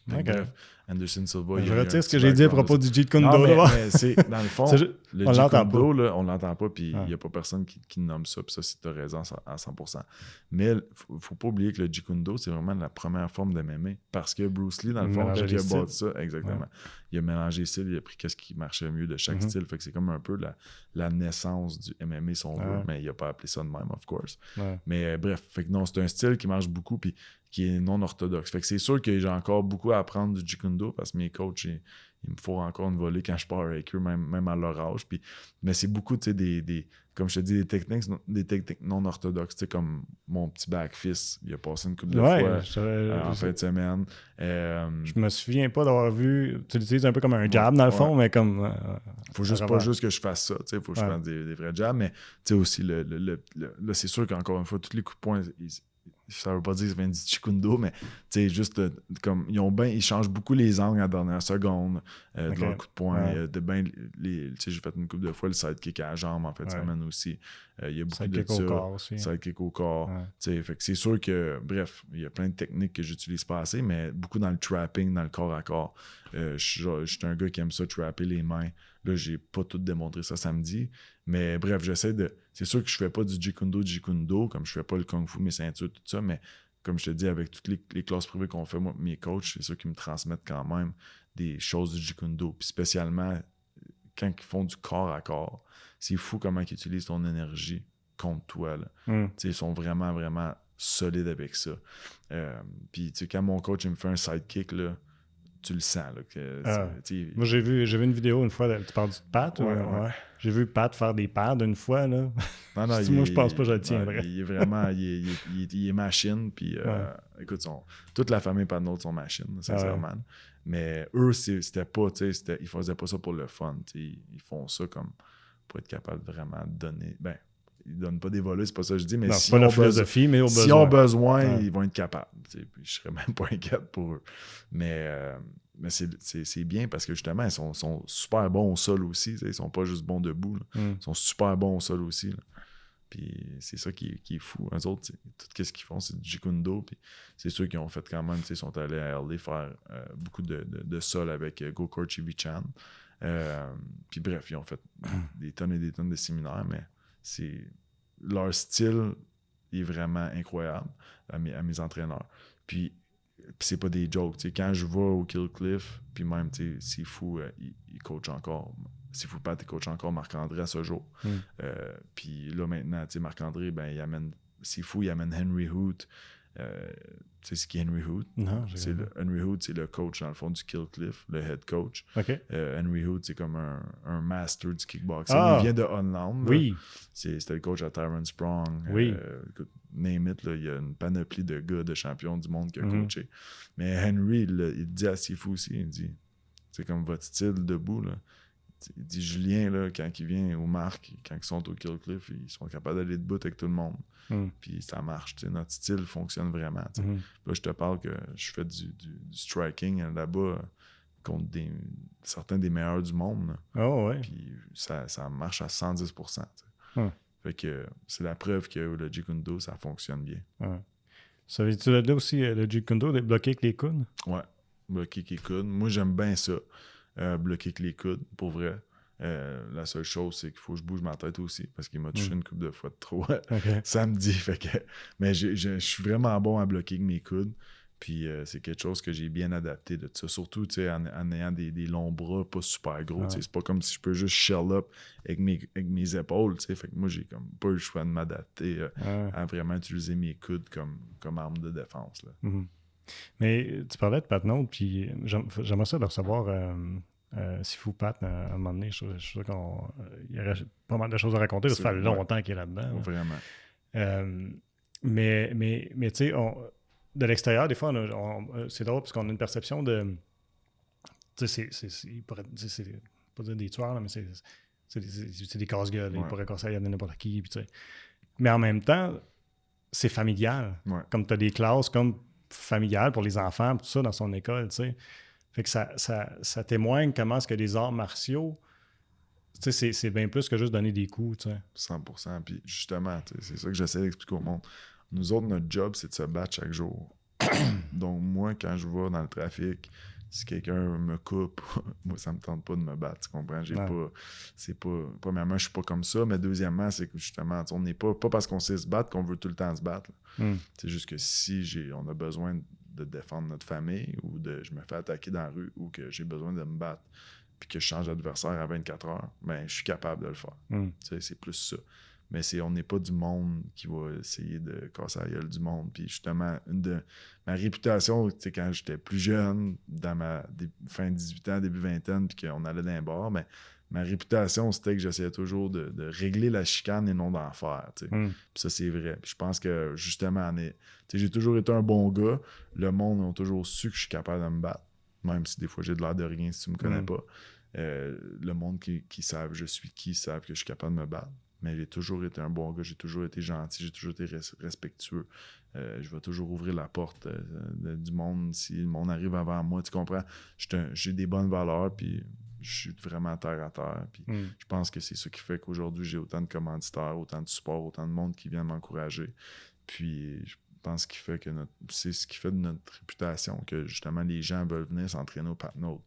Bref, Anderson Silva. Je retire ce que j'ai dit à propos du Jeet Kune Do. Mais c'est, dans le fond, le Jeet Kune Do, là, on l'entend pas, puis il n'y a pas personne qui nomme ça, puis ça, c'est tu as raison à 100%. Mais il ne faut pas oublier que le Jeet Kune Do, c'est vraiment la première forme de MMA, parce que Bruce Lee, dans le fond, quand il a bâti ça, exactement, il a mélangé les styles, il a pris qu'est-ce qui marchait mieux de chaque style, fait que c'est comme un peu la naissance du MMA, si on veut, mais il n'a pas appelé ça de même, of course. Mais bref, fait que non, c'est un style qui marche beaucoup, puis qui est non orthodoxe. Fait que c'est sûr que j'ai encore beaucoup à apprendre du Jeet Kune Do parce que mes coachs, il me faut encore une volée quand je pars avec eux, même à leur âge. Mais c'est beaucoup, tu sais, comme je te dis, des techniques non orthodoxes, tu sais, comme mon petit back fist, il a passé une couple de fois en fin de semaine. Je me souviens pas d'avoir vu, tu l'utilises un peu comme un jab dans le fond, mais comme... faut juste pas juste que je fasse ça, tu sais, faut que je fasse des vrais jabs, mais tu sais aussi, là, c'est sûr qu'encore une fois, tous les coups de poing, ça veut pas dire que ça vient du Jeet Kune Do, mais tu sais, juste comme ils changent beaucoup les angles à la dernière seconde de leur coup de poing. J'ai fait une couple de fois le sidekick à la jambe en fait de semaine aussi. Il y a beaucoup de ça. Sidekick au corps. Fait que c'est sûr que, bref, il y a plein de techniques que j'utilise pas assez, mais beaucoup dans le trapping, dans le corps à corps. Je suis un gars qui aime ça, trapper les mains. Là, j'ai pas tout démontré ça samedi. Mais bref, j'essaie de... C'est sûr que je fais pas du Jeet Kune Do, comme je fais pas le Kung Fu, mes ceintures, tout ça, mais comme je te dis, avec toutes les classes privées qu'on fait, moi, mes coachs, c'est sûr qu'ils me transmettent quand même des choses du Jeet Kune Do. Puis spécialement, quand ils font du corps à corps, c'est fou comment ils utilisent ton énergie contre toi. Ils sont vraiment, vraiment solides avec ça. Puis quand mon coach il me fait un sidekick, là, tu le sens. Là, moi, j'ai vu une vidéo une fois, tu parles du Pat? Ouais. J'ai vu Pat faire des pads une fois. Là. Non, moi, je pense pas que je le tiendrais. Il est vraiment... il est machine. Puis, écoute, toute la famille Pat Naud sont machines, sincèrement. Mais eux, c'était pas, tu sais, ils faisaient pas ça pour le fun. Ils font ça comme pour être capable de vraiment donner. Ben, ils donnent pas des volets, c'est pas ça que je dis, mais Non, c'est pas la philosophie, mais au besoin. S'ils ont besoin, Ouais. ils vont être capables. Puis je serais même pas inquiète pour eux. Mais c'est bien parce que justement, ils sont super bons au sol aussi. Ils sont pas juste bons debout. Ils sont super bons au sol aussi. Là. Puis c'est ça qui est fou. Eux autres, tout ce qu'ils font, c'est du Jikundo. Puis c'est ceux qui ont fait quand même, ils sont allés à LA faire beaucoup de sol avec Gokor Chivichan. Puis bref, ils ont fait des tonnes et des tonnes de séminaires, mais leur style est vraiment incroyable à mes entraîneurs. Puis c'est pas des jokes. Quand je vais au Kill Cliff, puis même Sifu, il coach encore. Sifu Pat, il coach encore Marc-André à ce jour. Puis là maintenant, Marc-André, ben, il amène Sifu, il amène Henry Hoot. Tu sais ce qui est Henry Hoot? Non, Henry Hoot, c'est le coach, dans le fond, du Kill Cliff, le head coach. Okay. Henry Hoot, c'est comme un master du kickboxing. Ah, il vient de Unland. Oui. C'était le coach à Tyrone Sprong. Oui. Name it, là, il y a une panoplie de gars, de champions du monde qui a coaché. Mais Henry, il dit à Sifu aussi, il dit, c'est comme votre style debout, là. Il dit Julien, là, quand il vient au Marc, quand ils sont au Kill Cliff, ils sont capables d'aller debout avec tout le monde. Puis ça marche. Notre style fonctionne vraiment. Là, je te parle que je fais du striking là-bas contre certains des meilleurs du monde. Oh, ouais. Puis ça marche à 110%. Fait que c'est la preuve que le Jikundo, ça fonctionne bien. Ça veut-tu là aussi le Jikundo de bloquer avec les coudes? Ouais, bloquer avec les coudes. Moi, j'aime bien ça. Bloquer avec les coudes, pour vrai. La seule chose, c'est qu'il faut que je bouge ma tête aussi, parce qu'il m'a touché une couple de fois de trop samedi. Fait que, mais je suis vraiment bon à bloquer avec mes coudes. Puis c'est quelque chose que j'ai bien adapté de ça. Surtout en ayant des longs bras pas super gros. C'est pas comme si je peux juste shell up avec mes épaules. Fait que moi, j'ai comme pas eu le choix de m'adapter à vraiment utiliser mes coudes comme arme de défense. Là. Mais tu parlais de Pat Note, puis j'aimerais ça de recevoir Sifu Pat à un moment donné. Je suis sûr qu'il y aurait pas mal de choses à raconter. Ça fait longtemps qu'il est là-dedans. Vraiment. Mais tu sais, de l'extérieur, des fois, c'est drôle parce qu'on a une perception de... Tu sais, c'est pas dire des tueurs, là, mais c'est des casse-gueules. Ils pourraient casser à n'importe qui. Puis, tu sais. Mais en même temps, c'est familial. Comme tu as des classes comme familiales pour les enfants, tout ça, dans son école, tu sais. Fait que ça témoigne comment est-ce que les arts martiaux, tu sais, c'est bien plus que juste donner des coups, tu sais. 100%. Puis justement, c'est ça que j'essaie d'expliquer au monde. Nous autres, notre job, c'est de se battre chaque jour. Donc, moi, quand je vais dans le trafic, si quelqu'un me coupe, moi, ça me tente pas de me battre, tu comprends? Premièrement, je suis pas comme ça, mais deuxièmement, c'est que justement, on n'est pas parce qu'on sait se battre qu'on veut tout le temps se battre. C'est juste que si on a besoin de défendre notre famille ou je me fais attaquer dans la rue ou que j'ai besoin de me battre puis que je change d'adversaire à 24 heures, ben, je suis capable de le faire. C'est plus ça. Mais on n'est pas du monde qui va essayer de casser la gueule du monde. Puis justement, ma réputation, quand j'étais plus jeune, dans ma fin 18 ans, début vingtaine, puis qu'on allait dans un bar, ben, ma réputation, c'était que j'essayais toujours de régler la chicane et non d'en faire. Puis ça, c'est vrai. Puis je pense que justement, j'ai toujours été un bon gars. Le monde a toujours su que je suis capable de me battre. Même si des fois j'ai de l'air de rien si tu me connais pas. Le monde qui savent je suis qui, savent que je suis capable de me battre. Mais j'ai toujours été un bon gars, j'ai toujours été gentil, j'ai toujours été respectueux. Je vais toujours ouvrir la porte du monde si le monde arrive avant moi. Tu comprends? J'ai des bonnes valeurs, puis je suis vraiment terre à terre. Puis je pense que c'est ça qui fait qu'aujourd'hui, j'ai autant de commanditaires, autant de support, autant de monde qui vient m'encourager. Puis je pense que c'est ce qui fait de notre réputation, que justement les gens veulent venir s'entraîner au Pat Note.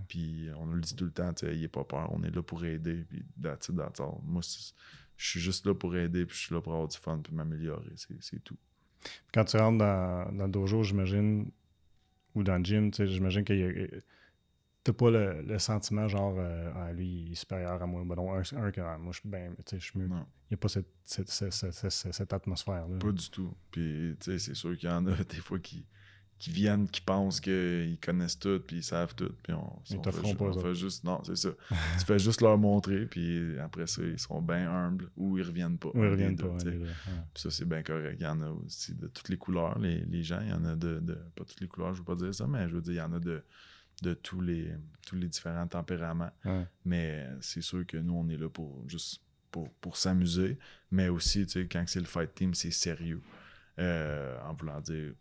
Puis on nous le dit tout le temps, n'ayez pas peur, on est là pour aider. Puis that's it. Moi, je suis juste là pour aider, puis je suis là pour avoir du fun, puis m'améliorer. C'est tout. Quand tu rentres dans le dojo, j'imagine, ou dans le gym, j'imagine que t'as pas le sentiment genre lui il est supérieur à moi. Ben non, moi je suis bien, je suis mieux. Il n'y a pas cette atmosphère-là. Pas du tout. Puis c'est sûr qu'il y en a des fois qui viennent, qui pensent qu'ils connaissent tout, puis ils savent tout. Puis on fait juste. Non, c'est ça. Tu fais juste leur montrer, puis après ça, ils sont bien humbles ou ils reviennent pas. Ou ils reviennent pas. Puis ça, c'est bien correct. Il y en a aussi de toutes les couleurs, les gens. Il y en a de pas toutes les couleurs, je veux pas dire ça, mais je veux dire, il y en a de de tous les différents tempéraments. Ouais. Mais c'est sûr que nous, on est là pour s'amuser. Mais aussi, tu sais, quand c'est le fight team, c'est sérieux. En voulant dire,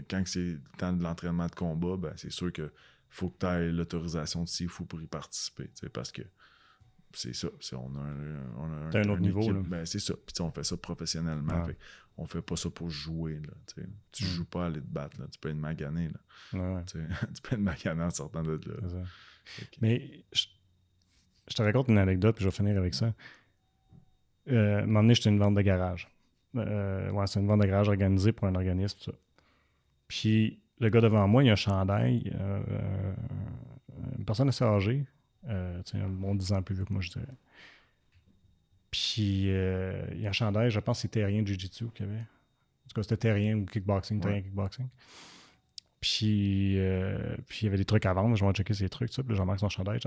quand c'est le temps de l'entraînement de combat, ben, c'est sûr que faut que tu aies l'autorisation de Sifu pour y participer. Parce que c'est ça. On a T'as un autre niveau. Là. Ben, c'est ça. Puis on fait ça professionnellement. Ouais. On fait pas ça pour jouer. Là, tu joues pas à aller te battre. Là. Tu peux être magané. Là. Ouais. Tu peux être magané en sortant de là. Okay. Mais je te raconte une anecdote, puis je vais finir avec ça. À un moment donné, j'étais une vente de garage. C'est une vente de garage organisée pour un organisme, tout ça. Puis le gars devant moi, il a un chandail, une personne assez âgée, un bon 10 ans plus vieux que moi, je dirais. Puis il y a un chandail, je pense que c'était terrien de Jiu-Jitsu qu'il y avait. En tout cas, c'était terrien ou kickboxing, terrien kickboxing. Puis il y avait des trucs à vendre, je vais checker ces trucs, ça. Puis là, j'embarque son chandail,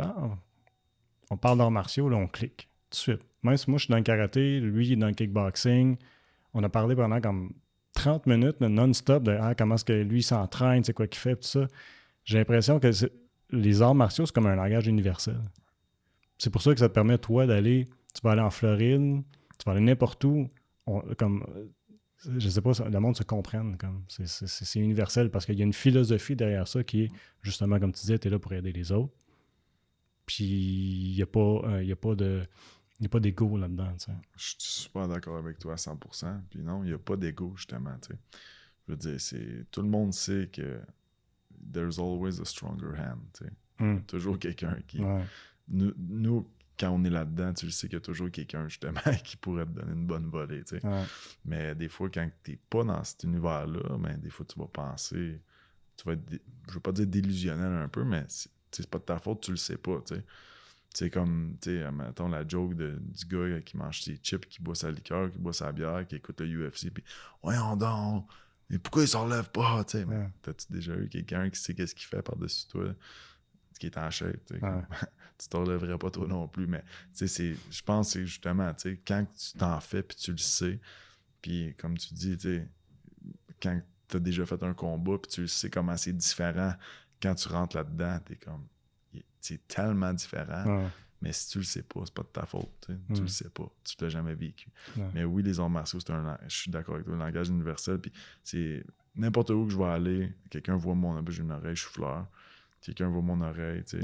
on parle d'arts martiaux, là, on clique tout de suite. Même si moi, je suis dans le karaté, lui, il est dans le kickboxing. On a parlé pendant comme 30 minutes non-stop de comment est-ce que lui s'entraîne, c'est quoi qu'il fait, tout ça. J'ai l'impression que les arts martiaux, c'est comme un langage universel. C'est pour ça que ça te permet, toi, d'aller... Tu vas aller en Floride, tu vas aller n'importe où. Je sais pas, le monde se comprenne. C'est universel parce qu'il y a une philosophie derrière ça qui est, justement, comme tu disais, tu es là pour aider les autres. Puis il n'y a pas d'ego là-dedans. T'sais. Je suis super d'accord avec toi à 100%. Puis non, il n'y a pas d'ego, justement. T'sais. Je veux dire, tout le monde sait que there's always a stronger hand. Il y a toujours quelqu'un qui... Ouais. Nous, quand on est là-dedans, tu le sais qu'il y a toujours quelqu'un, justement, qui pourrait te donner une bonne volée. Ouais. Mais des fois, quand tu n'es pas dans cet univers-là, ben, des fois, tu vas penser... Tu vas être, je veux pas dire délusionnel un peu, mais c'est pas de ta faute, tu le sais pas. C'est comme, mettons la joke du gars qui mange ses chips, qui boit sa liqueur, qui boit sa bière, qui écoute le UFC, puis « Voyons donc, mais pourquoi il s'en relève pas? » Ouais. T'as-tu déjà eu quelqu'un qui sait qu'est-ce qu'il fait par-dessus toi, qui est en shape? Ouais. Tu t'en relèverais pas toi non plus, mais je pense que c'est justement, quand tu t'en fais, puis tu le sais, puis comme tu dis, quand tu as déjà fait un combat, puis tu le sais comment c'est différent, quand tu rentres là-dedans, t'es comme... C'est tellement différent, mais si tu le sais pas, c'est pas de ta faute. Tu le sais pas, tu l'as jamais vécu. Mais oui, les arts martiaux, je suis d'accord avec toi, un langage universel, puis c'est n'importe où que je vais aller, quelqu'un voit mon oreille, j'ai une oreille, je souffleur, quelqu'un voit mon oreille, le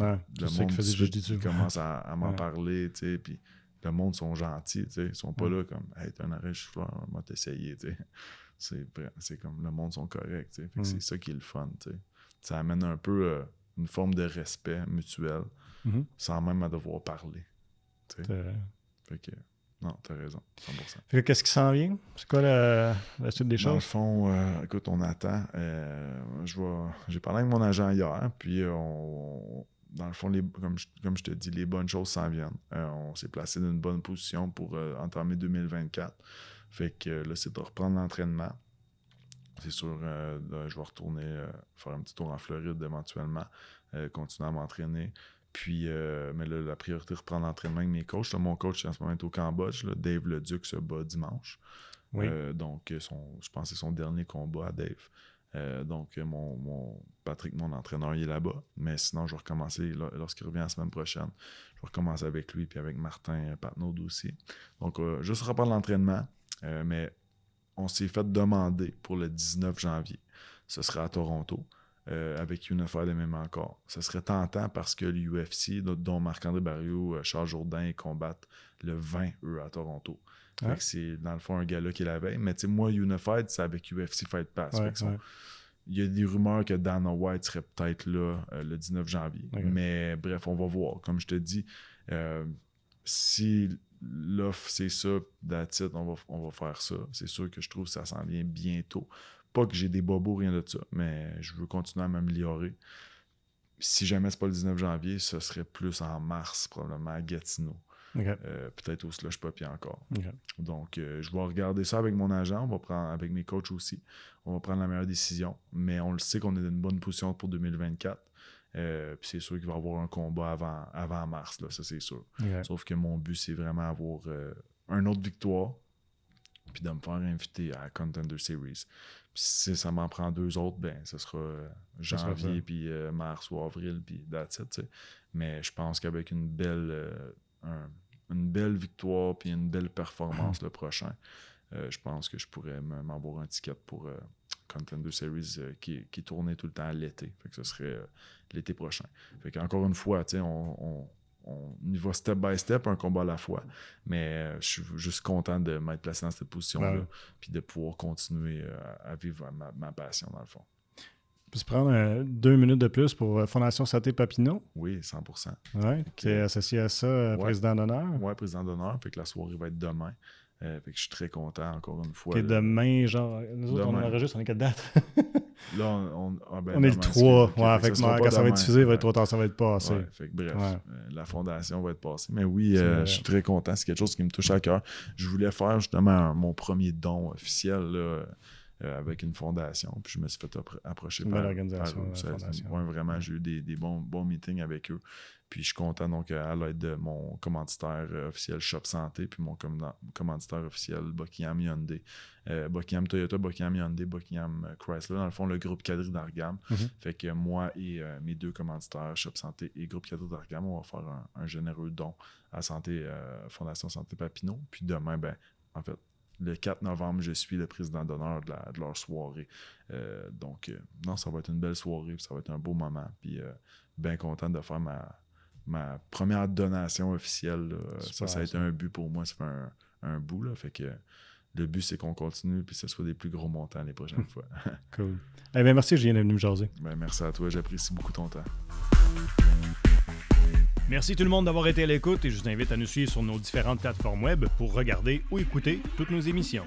monde tout de suite, il commence à m'en parler, puis le monde sont gentils, ils sont pas là comme « Hey, t'as une oreille, je souffleur, on va t'essayer », c'est comme le monde sont corrects, fait que c'est ça qui est le fun, ça amène un peu une forme de respect mutuel sans même à devoir parler. Fait que, non, t'as raison, 100%. Fait que qu'est-ce qui s'en vient? C'est quoi la suite des choses? Dans le fond, écoute, on attend. J'ai parlé avec mon agent hier, puis dans le fond, comme je te dis, les bonnes choses s'en viennent. On s'est placé dans une bonne position pour entamer 2024. Fait que là, c'est de reprendre l'entraînement. C'est sûr, je vais retourner faire un petit tour en Floride éventuellement, continuer à m'entraîner. Puis, mais là, la priorité, reprendre l'entraînement avec mes coachs. Là, mon coach, en ce moment, est au Cambodge. Là, Dave Leduc se bat dimanche. Oui. Donc, je pense que c'est son dernier combat à Dave. Donc, mon Patrick, mon entraîneur, il est là-bas. Mais sinon, je vais recommencer, lorsqu'il revient la semaine prochaine, je vais recommencer avec lui puis avec Martin Patnaud aussi. Donc, juste reprendre l'entraînement. Mais on s'est fait demander pour le 19 janvier. Ce sera à Toronto, avec Unified MMA encore. Ce serait tentant parce que l'UFC, dont Marc-André Barriault, Charles Jourdain, ils combattent le 20, eux, à Toronto. Fait que c'est, dans le fond, un gars-là qui est la veille. Mais tu sais, moi, Unified, c'est avec UFC Fight Pass. Il y a des rumeurs que Dana White serait peut-être là le 19 janvier. Okay. Mais bref, on va voir. Comme je te dis, si l'offre, c'est ça, that's it, on va faire ça. C'est sûr que je trouve que ça s'en vient bientôt. Pas que j'ai des bobos, rien de ça, mais je veux continuer à m'améliorer. Si jamais c'est pas le 19 janvier, ce serait plus en mars, probablement à Gatineau. Okay. Peut-être au Slush Poppy encore. Okay. Donc, je vais regarder ça avec mon agent, on va prendre avec mes coachs aussi. On va prendre la meilleure décision, mais on le sait qu'on est dans une bonne position pour 2024. Puis c'est sûr qu'il va y avoir un combat avant mars, là, ça c'est sûr. Okay. Sauf que mon but, c'est vraiment avoir une autre victoire puis de me faire inviter à Contender Series. Puis si ça m'en prend 2 autres, ben ce sera janvier, puis mars ou avril, puis that's it, tu sais. Mais je pense qu'avec une belle victoire puis une belle performance le prochain, je pense que je pourrais m'avoir un ticket pour Contender Series qui tournait tout le temps à l'été. Fait que ce serait l'été prochain. Fait qu'encore une fois, tu sais, on y va step by step, un combat à la fois. Mais je suis juste content de m'être placé dans cette position-là puis de pouvoir continuer à vivre ma passion, dans le fond. Peux-tu prendre 2 minutes de plus pour Fondation Santé Papineau? Oui, 100%. Oui, tu es associé à ça, président d'honneur? Oui, président d'honneur. Fait que la soirée va être demain. Fait que je suis très content, encore une fois. Okay, demain, genre, nous autres, on enregistre, on est quelle date? Là, on est le 3. Ouais, fait que quand ça va être diffusé, il va être trop tard, ça va être passé. Ouais, fait que bref, la fondation va être passée. Mais oui, je suis très content. C'est quelque chose qui me touche à cœur. Je voulais faire justement mon premier don officiel là, avec une fondation. Puis je me suis fait approcher par l'organisation. Vraiment, j'ai eu des bons meetings avec eux. Puis je suis content donc à l'aide de mon commanditaire officiel Shop Santé, puis mon commanditaire officiel Buckingham Hyundai. Buckingham Toyota, Buckingham Hyundai, Buckingham Chrysler, dans le fond, le groupe Quadri d'Argam. Fait que moi et mes 2 commanditaires, Shop Santé et groupe Quadri d'Argam, on va faire un généreux don à Fondation Santé Papineau. Puis demain, en fait, le 4 novembre, je suis le président d'honneur de leur soirée. Donc, ça va être une belle soirée, puis ça va être un beau moment. Puis, bien content de faire ma première donation officielle. Ça a été un but pour moi. Ça fait un bout. Là, fait que le but, c'est qu'on continue puis que ce soit des plus gros montants les prochaines fois. Cool. Eh bien, merci, Julien, d'être venu me jaser. Merci à toi. J'apprécie beaucoup ton temps. Merci tout le monde d'avoir été à l'écoute et je vous invite à nous suivre sur nos différentes plateformes web pour regarder ou écouter toutes nos émissions.